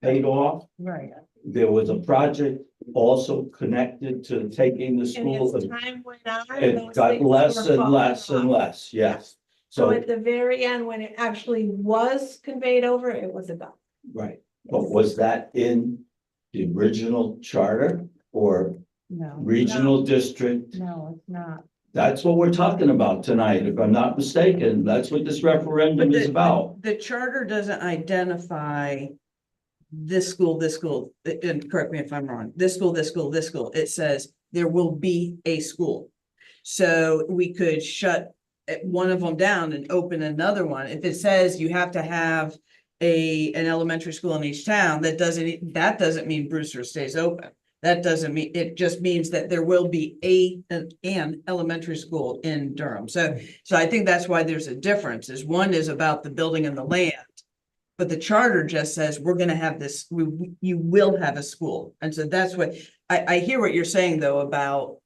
paid off.
Right.
There was a project also connected to taking the
And
school.
as time went on.
It
those
got
things
less
were
and
falling
less and
off.
less, yes.
So
So,
at the very end, when it actually was conveyed over, it was $1.
right, but was that in the original charter or
No,
regional district?
no, it's not.
That's what we're talking about tonight, if I'm not mistaken. That's what this referendum is about.
The charter doesn't identify this school, and correct me if I'm wrong, this school, this school, this school. It says there will be a school. So we could shut one of them down and open another one. If it says you have to have an elementary school in each town, that doesn't mean Brewster stays open. That doesn't mean, it just means that there will be an elementary school in Durham. So I think that's why there's a difference, is one is about the building and the land. But the charter just says, we're gonna have this, you will have a school. And so that's what, I hear what you're saying though about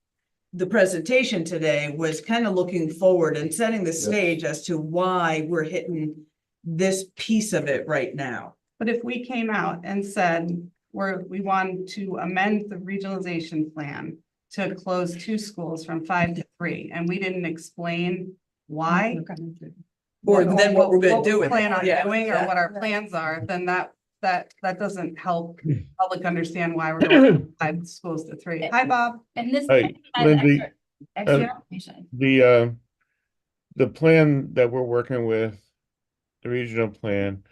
the presentation today was kind of looking forward and setting the stage as to why we're hitting this piece of it right now.
But if we came out and said, we want to amend the regionalization plan to close 2 schools from 5 to 3, and we didn't explain why.
Or then what we're gonna do
we
with
plan
it.
on
Yeah,
doing or
yeah.
what our plans are, then that doesn't help public understand why we're going from 5 schools to 3. Hi, Bob.
And this.
Hey,
has
Lindsay,
extra information.
The plan that we're working with, the regional plan,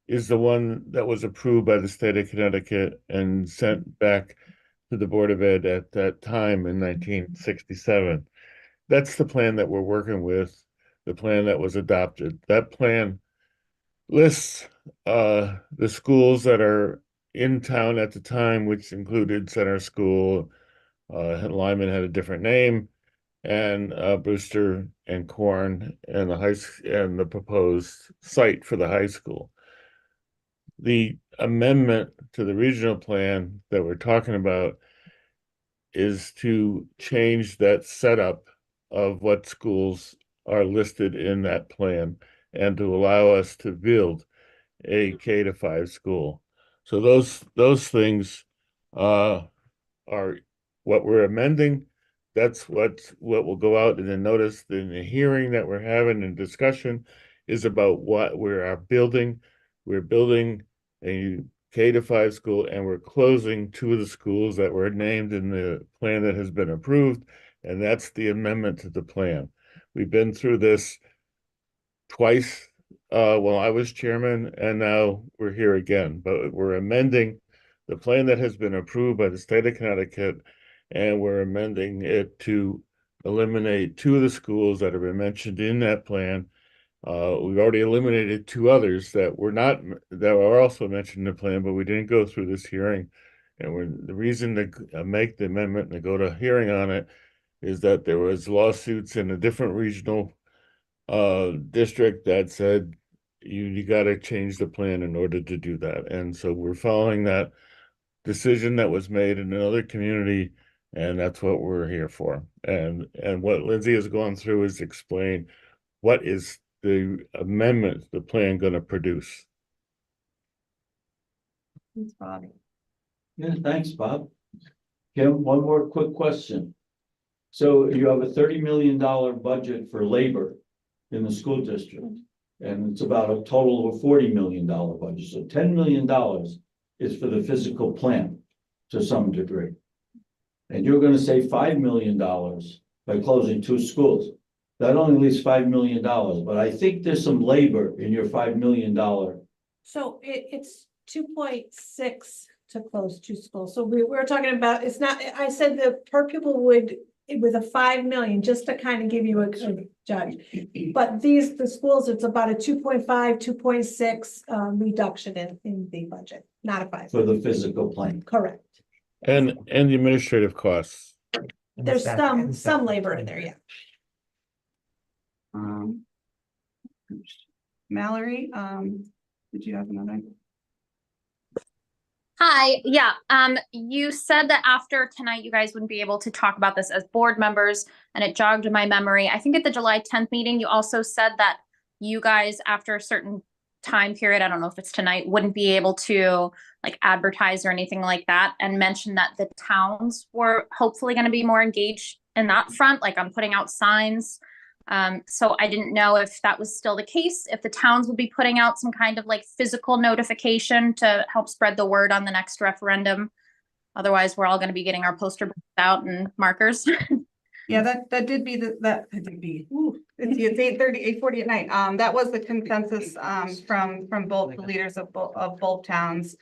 is the one that was approved by the state of Connecticut and sent back to the Board of Ed at that time in 1967. That's the plan that we're working with, the plan that was adopted. That plan lists the schools that are in town at the time, which included Center School. Lyman had a different name, and Brewster and Corn and and the proposed site for the high school. The amendment to the regional plan that we're talking about is to change that setup of what schools are listed in that plan and to allow us to build a K-5 school. So those things are what we're amending. That's what will go out in the notice. In the hearing that we're having and discussion is about what we are building. We're building a K-5 school, and we're closing 2 of the schools that were named in the plan that has been approved, and that's the amendment to the plan. We've been through this twice while I was chairman, and now we're here again. But we're amending the plan that has been approved by the state of Connecticut, and we're amending it to eliminate 2 of the schools that have been mentioned in that plan. We've already eliminated 2 others that were also mentioned in the plan, but we didn't go through this hearing. And the reason to make the amendment and to go to hearing on it is that there was lawsuits in a different regional district that said you gotta change the plan in order to do that. And so we're following that decision that was made in another community, and that's what we're here for. And what Lindsay has gone through is explain what is the amendment, the plan gonna produce.
Thanks, Bob.
Yeah, thanks, Bob. Kim, one more quick question. So you have a $30 million budget for labor in the school district, and it's about a total of a $40 million budget. So $10 million is for the physical plant to some degree. And you're gonna save $5 million by closing 2 schools. That only leaves $5 million, but I think there's some labor in your $5 million.
So it's 2.6 to close 2 schools. So we're talking about, it's not, I said the per pupil would, with a 5 million, just to kind of give you a judge. But the schools, it's about a 2.5, 2.6 reduction in the budget, not a 5.
For the physical plant.
Correct.
And the administrative costs.
There's some labor in there, yeah.
Mallory, did you have another?
Hi, yeah, you said that after tonight, you guys wouldn't be able to talk about this as board members, and it jogged my memory. I think at the July 10th meeting, you also said that you guys, after a certain time period, I don't know if it's tonight, wouldn't be able to like advertise or anything like that, and mentioned that the towns were hopefully going to be more engaged in that front, like on putting out signs. So I didn't know if that was still the case, if the towns would be putting out some kind of like physical notification to help spread the word on the next referendum. Otherwise, we're all going to be getting our poster out and markers.
Yeah, that did be it's 8:30, 8:40 at night. That was the consensus from both the leaders of both towns.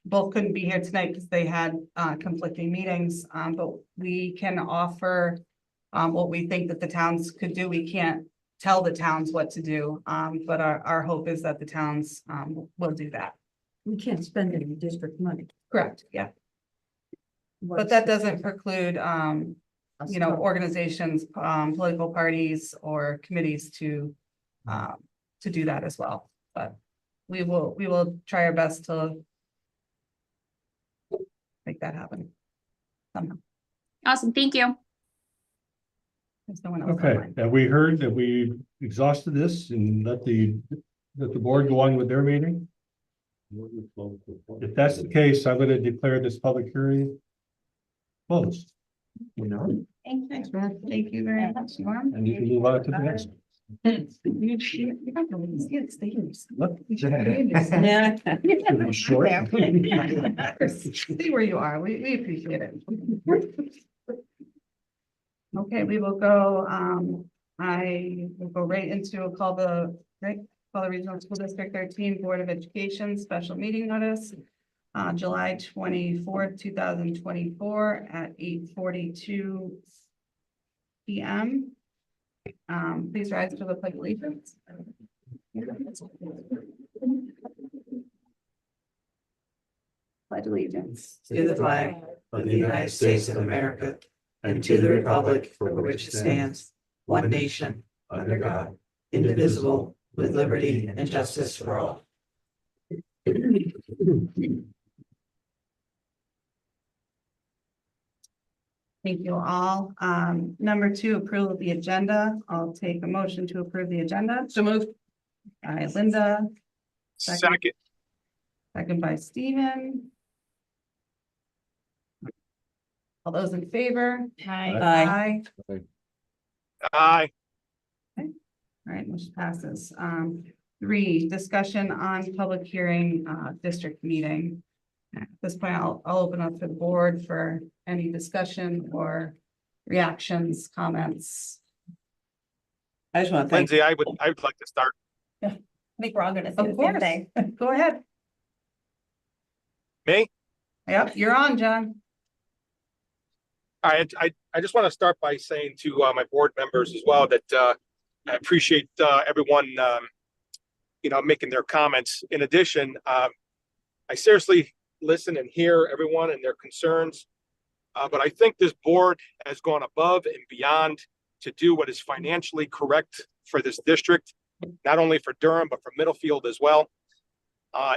Both couldn't be here tonight because they had conflicting meetings, but we can offer what we think that the towns could do. We can't tell the towns what to do, but our hope is that the towns will do that.
We can't spend any district money.
Correct, yeah. But that doesn't preclude, organizations, political parties or committees to do that as well. But we will try our best to make that happen somehow.
Awesome, thank you.
There's no one else
Okay,
online.
have we heard that we exhausted this and let the board go on with their meeting? If that's the case, I'm going to declare this public hearing closed.
Thanks, Brad. Thank you very much, Norm.
And you can move on to the next. Look. Short.
See where you are. We appreciate it. Okay, we will go, I will go right into call the Regional School District 13 Board of Education special meeting notice. July 24th, 2024 at 8:42 p.m. Please rise for the pledge of allegiance. Pledge allegiance
To the flag of the United States of America and to the republic for which it stands, one nation, under God, indivisible, with liberty and justice for all.
Thank you all. Number 2, approval of the agenda. I'll take a motion to approve the agenda.
So moved.
All right, Linda.
Second.
Second by Stephen. All those in favor?
Aye.
Aye.
Aye.
All right, motion passes. 3, discussion on public hearing, district meeting. At this point, I'll open up to the board for any discussion or reactions, comments.
I just want to thank.
Lindsay, I would like to start.
I think we're all gonna say
Of
the same
course.
thing.
Go ahead.
Me?
Yep, you're on, John.
I just want to start by saying to my board members as well that I appreciate everyone making their comments. In addition, I seriously listen and hear everyone and their concerns, but I think this board has gone above and beyond to do what is financially correct for this district, not only for Durham, but for Middlefield as well.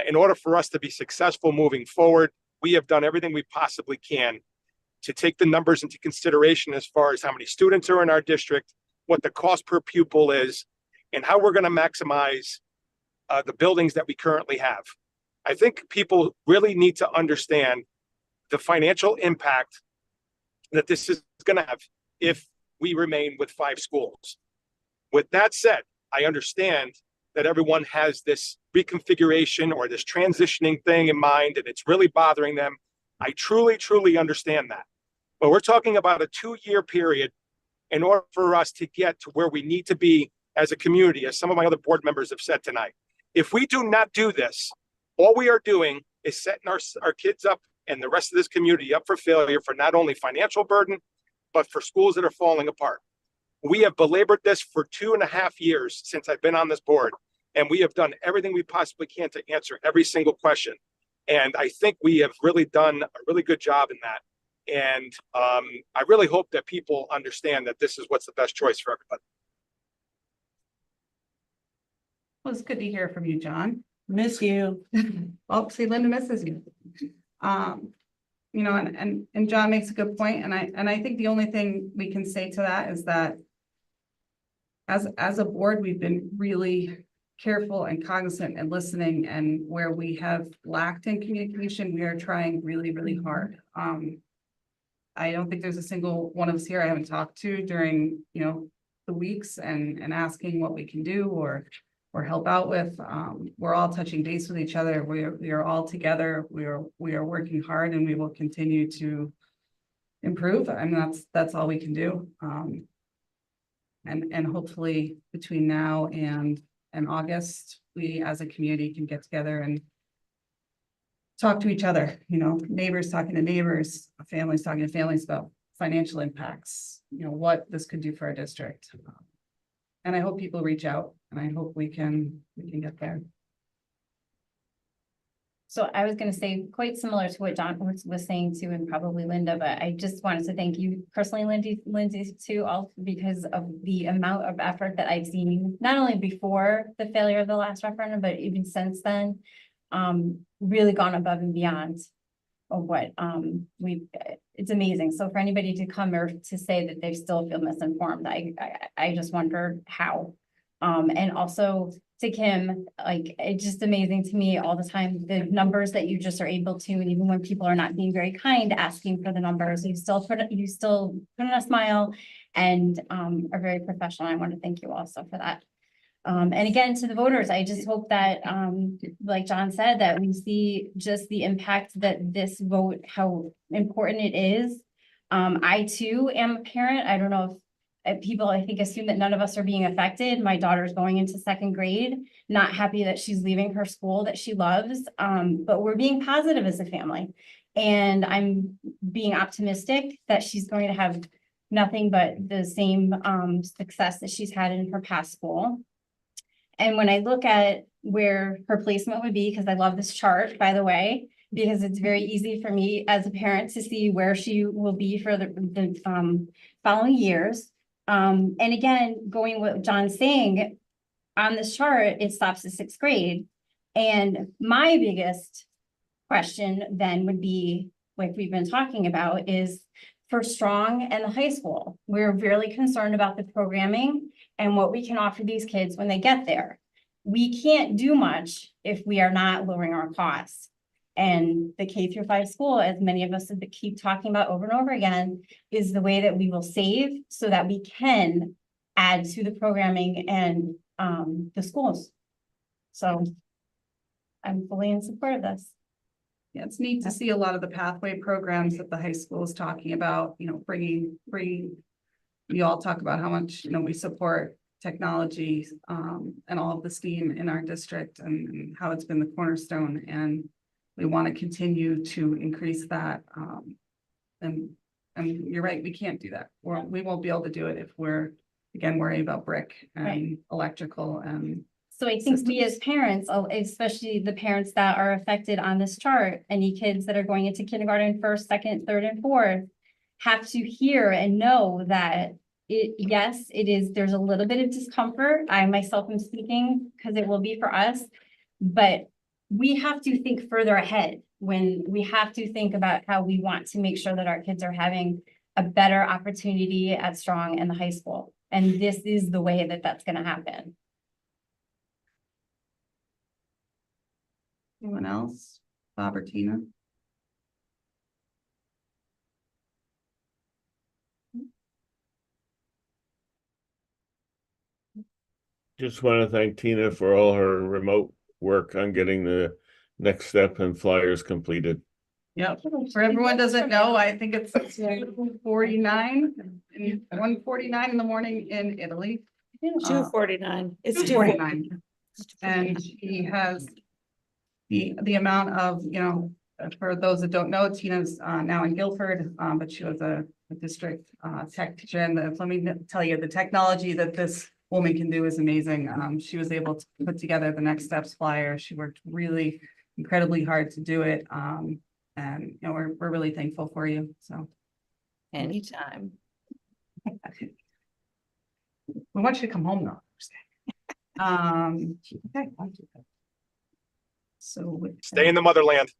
In order for us to be successful moving forward, we have done everything we possibly can to take the numbers into consideration as far as how many students are in our district, what the cost per pupil is, and how we're going to maximize the buildings that we currently have. I think people really need to understand the financial impact that this is going to have if we remain with 5 schools. With that said, I understand that everyone has this reconfiguration or this transitioning thing in mind, and it's really bothering them. I truly, truly understand that. But we're talking about a 2-year period in order for us to get to where we need to be as a community, as some of my other board members have said tonight. If we do not do this, all we are doing is setting our kids up and the rest of this community up for failure for not only financial burden, but for schools that are falling apart. We have belabored this for 2.5 years since I've been on this board, and we have done everything we possibly can to answer every single question. And I think we have really done a really good job in that. And I really hope that people understand that this is what's the best choice for everybody.
Well, it's good to hear from you, John.
Miss you.
Well, see, Linda misses you. You know, and John makes a good point, and I think the only thing we can say to that is that as a board, we've been really careful and cognizant and listening, and where we have lacked in communication, we are trying really, really hard. I don't think there's a single one of us here I haven't talked to during, you know, the weeks and asking what we can do or help out with. We're all touching base with each other. We are all together. We are working hard, and we will continue to improve. I mean, that's all we can do. And hopefully between now and August, we as a community can get together and talk to each other, you know, neighbors talking to neighbors, families talking to families about financial impacts, you know, what this could do for our district. And I hope people reach out, and I hope we can get there.
So I was going to say quite similar to what John was saying too, and probably Linda, but I just wanted to thank you personally, Lindsay too, all because of the amount of effort that I've seen, not only before the failure of the last referendum, but even since then, really gone above and beyond of what it's amazing. So for anybody to come or to say that they still feel misinformed, I just wonder how. And also to Kim, like, it's just amazing to me all the time, the numbers that you just are able to, and even when people are not being very kind, asking for the numbers, you still put in a smile and are very professional. I want to thank you also for that. And again, to the voters, I just hope that, like John said, that we see just the impact that this vote, how important it is. I too am a parent. I don't know if people, I think, assume that none of us are being affected. My daughter's going into 2nd grade, not happy that she's leaving her school that she loves, but we're being positive as a family. And I'm being optimistic that she's going to have nothing but the same success that she's had in her past school. And when I look at where her placement would be, because I love this chart, by the way, because it's very easy for me as a parent to see where she will be for the following years. And again, going what John's saying, on this chart, it stops at 6th grade. And my biggest question then would be, like we've been talking about, is for Strong and the high school. We're really concerned about the programming and what we can offer these kids when they get there. We can't do much if we are not lowering our costs. And the K-5 school, as many of us keep talking about over and over again, is the way that we will save so that we can add to the programming and the schools. So I'm fully in support of this.
Yeah, it's neat to see a lot of the pathway programs that the high school is talking about, you know, bringing, we all talk about how much, you know, we support technology and all of the STEAM in our district and how it's been the cornerstone. And we want to continue to increase that. And you're right, we can't do that. We won't be able to do it if we're, again, worrying about brick and electrical and
so I think we as parents, especially the parents that are affected on this chart, any kids that are going into kindergarten, 1st, 2nd, 3rd, and 4th, have to hear and know that yes, it is, there's a little bit of discomfort. I myself am speaking because it will be for us. But we have to think further ahead when we have to think about how we want to make sure that our kids are having a better opportunity at Strong and the high school. And this is the way that that's gonna happen.
Anyone else? Bob or Tina?
Just want to thank Tina for all her remote work on getting the next step and flyers completed.
Yep, for everyone doesn't know, I think it's 2:49 and 1:49 in the morning in Italy.
2:49. It's
2:49. And he has the amount of, you know, for those that don't know, Tina's now in Guilford, but she was a district tech teacher. And let me tell you, the technology that this woman can do is amazing. She was able to put together the next steps flyer. She worked really incredibly hard to do it. And you know, we're really thankful for you. So
Anytime.
we want you to come home though. Okay. So
Stay in the motherland.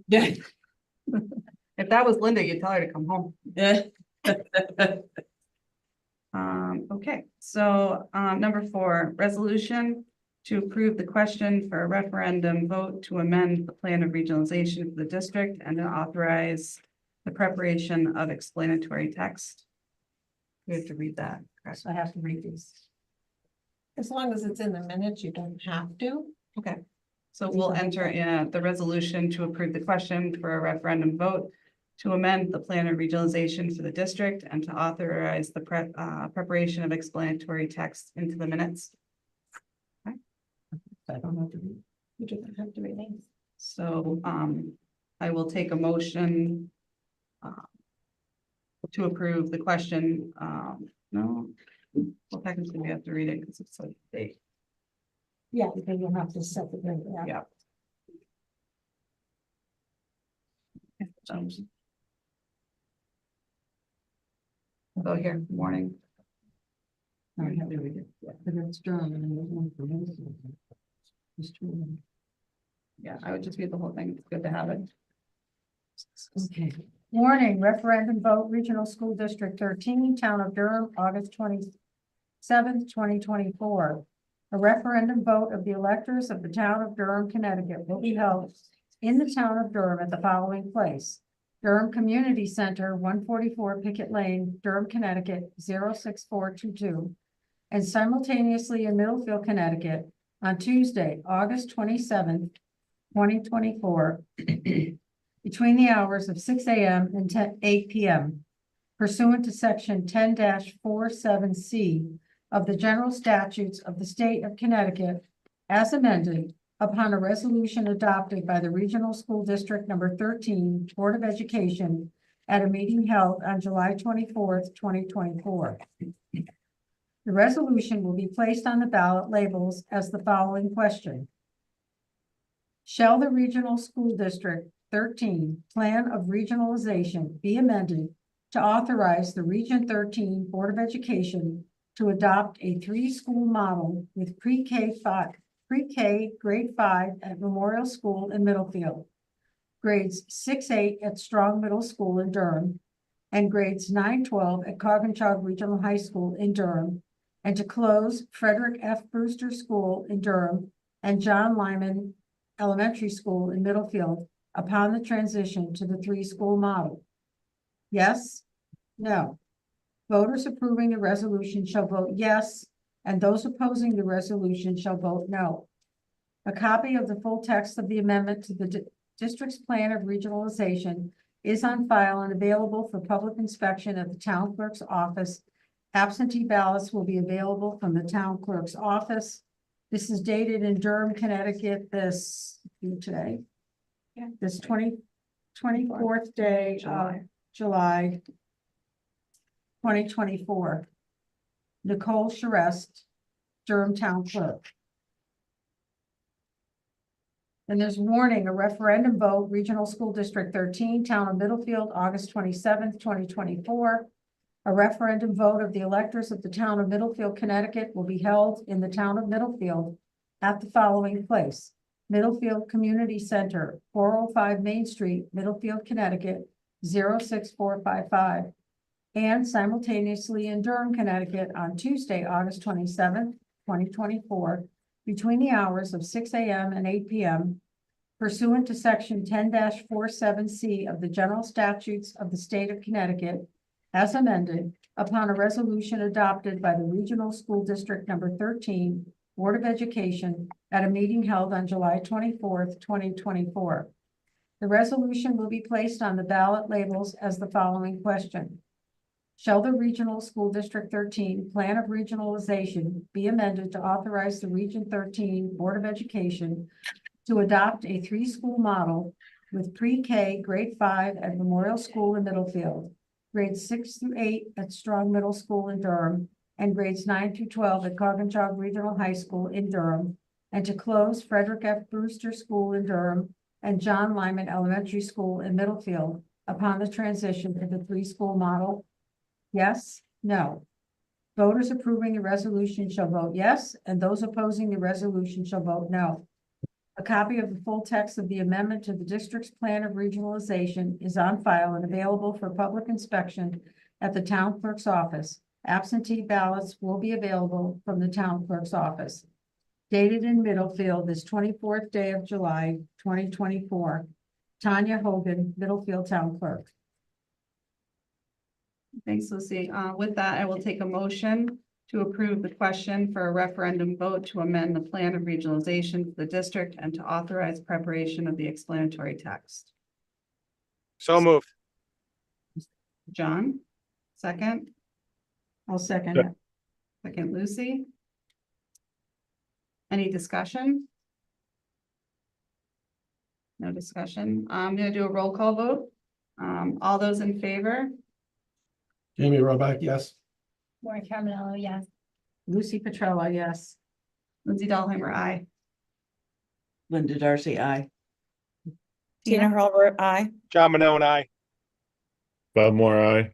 Yeah. If that was Linda, you'd tell her to come home. Yeah. Okay, so number 4, resolution to approve the question for a referendum vote to amend the plan of regionalization for the district and to authorize the preparation of explanatory text. We have to read that. Correct?
I have to read these.
As long as it's in the minutes, you don't have to.
Okay, so we'll enter in the resolution to approve the question for a referendum vote to amend the plan of regionalization for the district and to authorize the preparation of explanatory text into the minutes. Okay.
I don't have to read.
You don't have to read names.
So I will take a motion to approve the question. No, well, technically we have to read it because it's like date.
Yeah, because you'll have to set the date.
Yeah. Go here, good morning.
I have to read it. But it's German and there's one for me. It's true.
Yeah, I would just read the whole thing. It's good to have it.
Okay. Warning, referendum vote, Regional School District 13, Town of Durham, August 27th, 2024. A referendum vote of the electors of the Town of Durham, Connecticut will be held in the Town of Durham at the following place: Durham Community Center, 144 Pickett Lane, Durham, Connecticut, 06422, and simultaneously in Middlefield, Connecticut, on Tuesday, August 27th, 2024, between the hours of 6 a.m. and 8 p.m. pursuant to section 10-47C of the general statutes of the state of Connecticut as amended upon a resolution adopted by the Regional School District number 13 Board of Education at a meeting held on July 24th, 2024. The resolution will be placed on the ballot labels as the following question: shall the Regional School District 13 Plan of Regionalization be amended to authorize the Region 13 Board of Education to adopt a 3-school model with pre-K grade 5 at Memorial School in Middlefield, grades 6-8 at Strong Middle School in Durham, and grades 9-12 at Coggins Regional High School in Durham, and to close Frederick F. Brewster School in Durham and John Lyman Elementary School in Middlefield upon the transition to the 3-school model? Yes? No? Voters approving the resolution shall vote yes, and those opposing the resolution shall vote no. A copy of the full text of the amendment to the district's plan of regionalization is on file and available for public inspection at the town clerk's office. Absentee ballots will be available from the town clerk's office. This is dated in Durham, Connecticut, this 24th day of July 2024. Nicole Charest, Durham Town Clerk. And there's warning, a referendum vote, Regional School District 13, Town of Middlefield, August 27th, 2024. A referendum vote of the electors of the town of Middlefield, Connecticut will be held in the town of Middlefield at the following place: Middlefield Community Center, 405 Main Street, Middlefield, Connecticut, 06455. And simultaneously in Durham, Connecticut on Tuesday, August 27th, 2024, between the hours of 6 a.m. and 8 p.m. pursuant to section 10-47C of the general statutes of the state of Connecticut, as amended, upon a resolution adopted by the Regional School District Number 13, Board of Education, at a meeting held on July 24th, 2024. The resolution will be placed on the ballot labels as the following question: shall the Regional School District 13 Plan of Regionalization be amended to authorize the Region 13 Board of Education to adopt a three-school model with pre-K, grade 5 at Memorial School in Middlefield, grades 6 through 8 at Strong Middle School in Durham, and grades 9 through 12 at Coggins Regional High School in Durham, and to close Frederick F. Brewster School in Durham and John Lyman Elementary School in Middlefield upon the transition to the three-school model? Yes, no. Voters approving the resolution shall vote yes, and those opposing the resolution shall vote no. A copy of the full text of the amendment to the district's plan of regionalization is on file and available for public inspection at the town clerk's office. Absentee ballots will be available from the town clerk's office. Dated in Middlefield this 24th day of July, 2024. Tanya Hogan, Middlefield Town Clerk.
Thanks, Lucy. With that, I will take a motion to approve the question for a referendum vote to amend the plan of regionalization for the district and to authorize preparation of the explanatory text.
So moved.
John, second.
I'll second it.
Second, Lucy. Any discussion? No discussion. I'm gonna do a roll call vote. All those in favor?
Jamie Roback, yes.
Warren Carmenello, yes.
Lucy Petrella, yes.
Lindsay Dahlheimer, aye.
Linda Darcy, aye.
Tina Hurlbert, aye.
John Manone, aye.
Bob Moore, aye.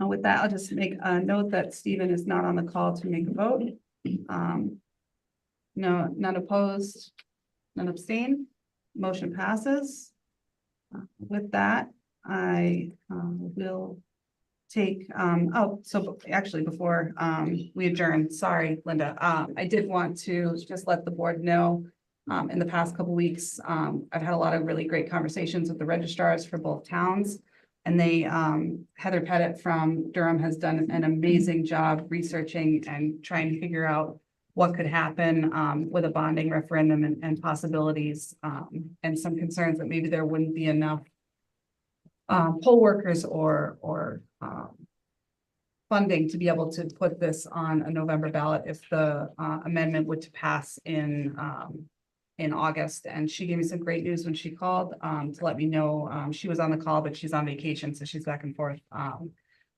With that, I'll just make a note that Stephen is not on the call to make a vote. No, none opposed, none abstain. Motion passes. With that, I will take, so actually before we adjourn, sorry, Linda, I did want to just let the board know in the past couple weeks, I've had a lot of really great conversations with the registrars for both towns. And they, Heather Pettit from Durham has done an amazing job researching and trying to figure out what could happen with a bonding referendum and possibilities and some concerns that maybe there wouldn't be enough poll workers or funding to be able to put this on a November ballot if the amendment would to pass in August. And she gave me some great news when she called to let me know she was on the call, but she's on vacation, so she's back and forth.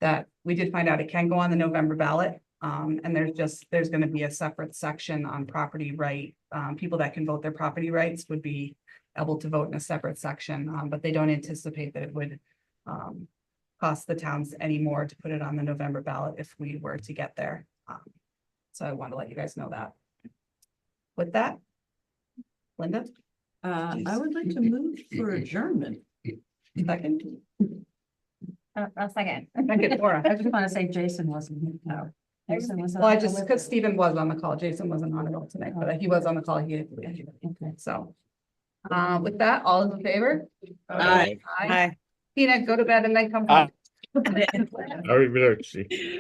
That we did find out it can go on the November ballot. And there's going to be a separate section on property right. People that can vote their property rights would be able to vote in a separate section, but they don't anticipate that it would cost the towns any more to put it on the November ballot if we were to get there. So I want to let you guys know that. With that, Linda?
I would like to move for adjournment.
Second?
A second.
Second, Laura.
I just want to say Jason wasn't here. No. Jason was.
Well, I just, because Stephen was on the call, Jason wasn't on it all tonight, but he was on the call,
Okay.
so. With that, all in favor?
Aye.
Tina, go to bed and then come
Aye.
home.
Arrivederci.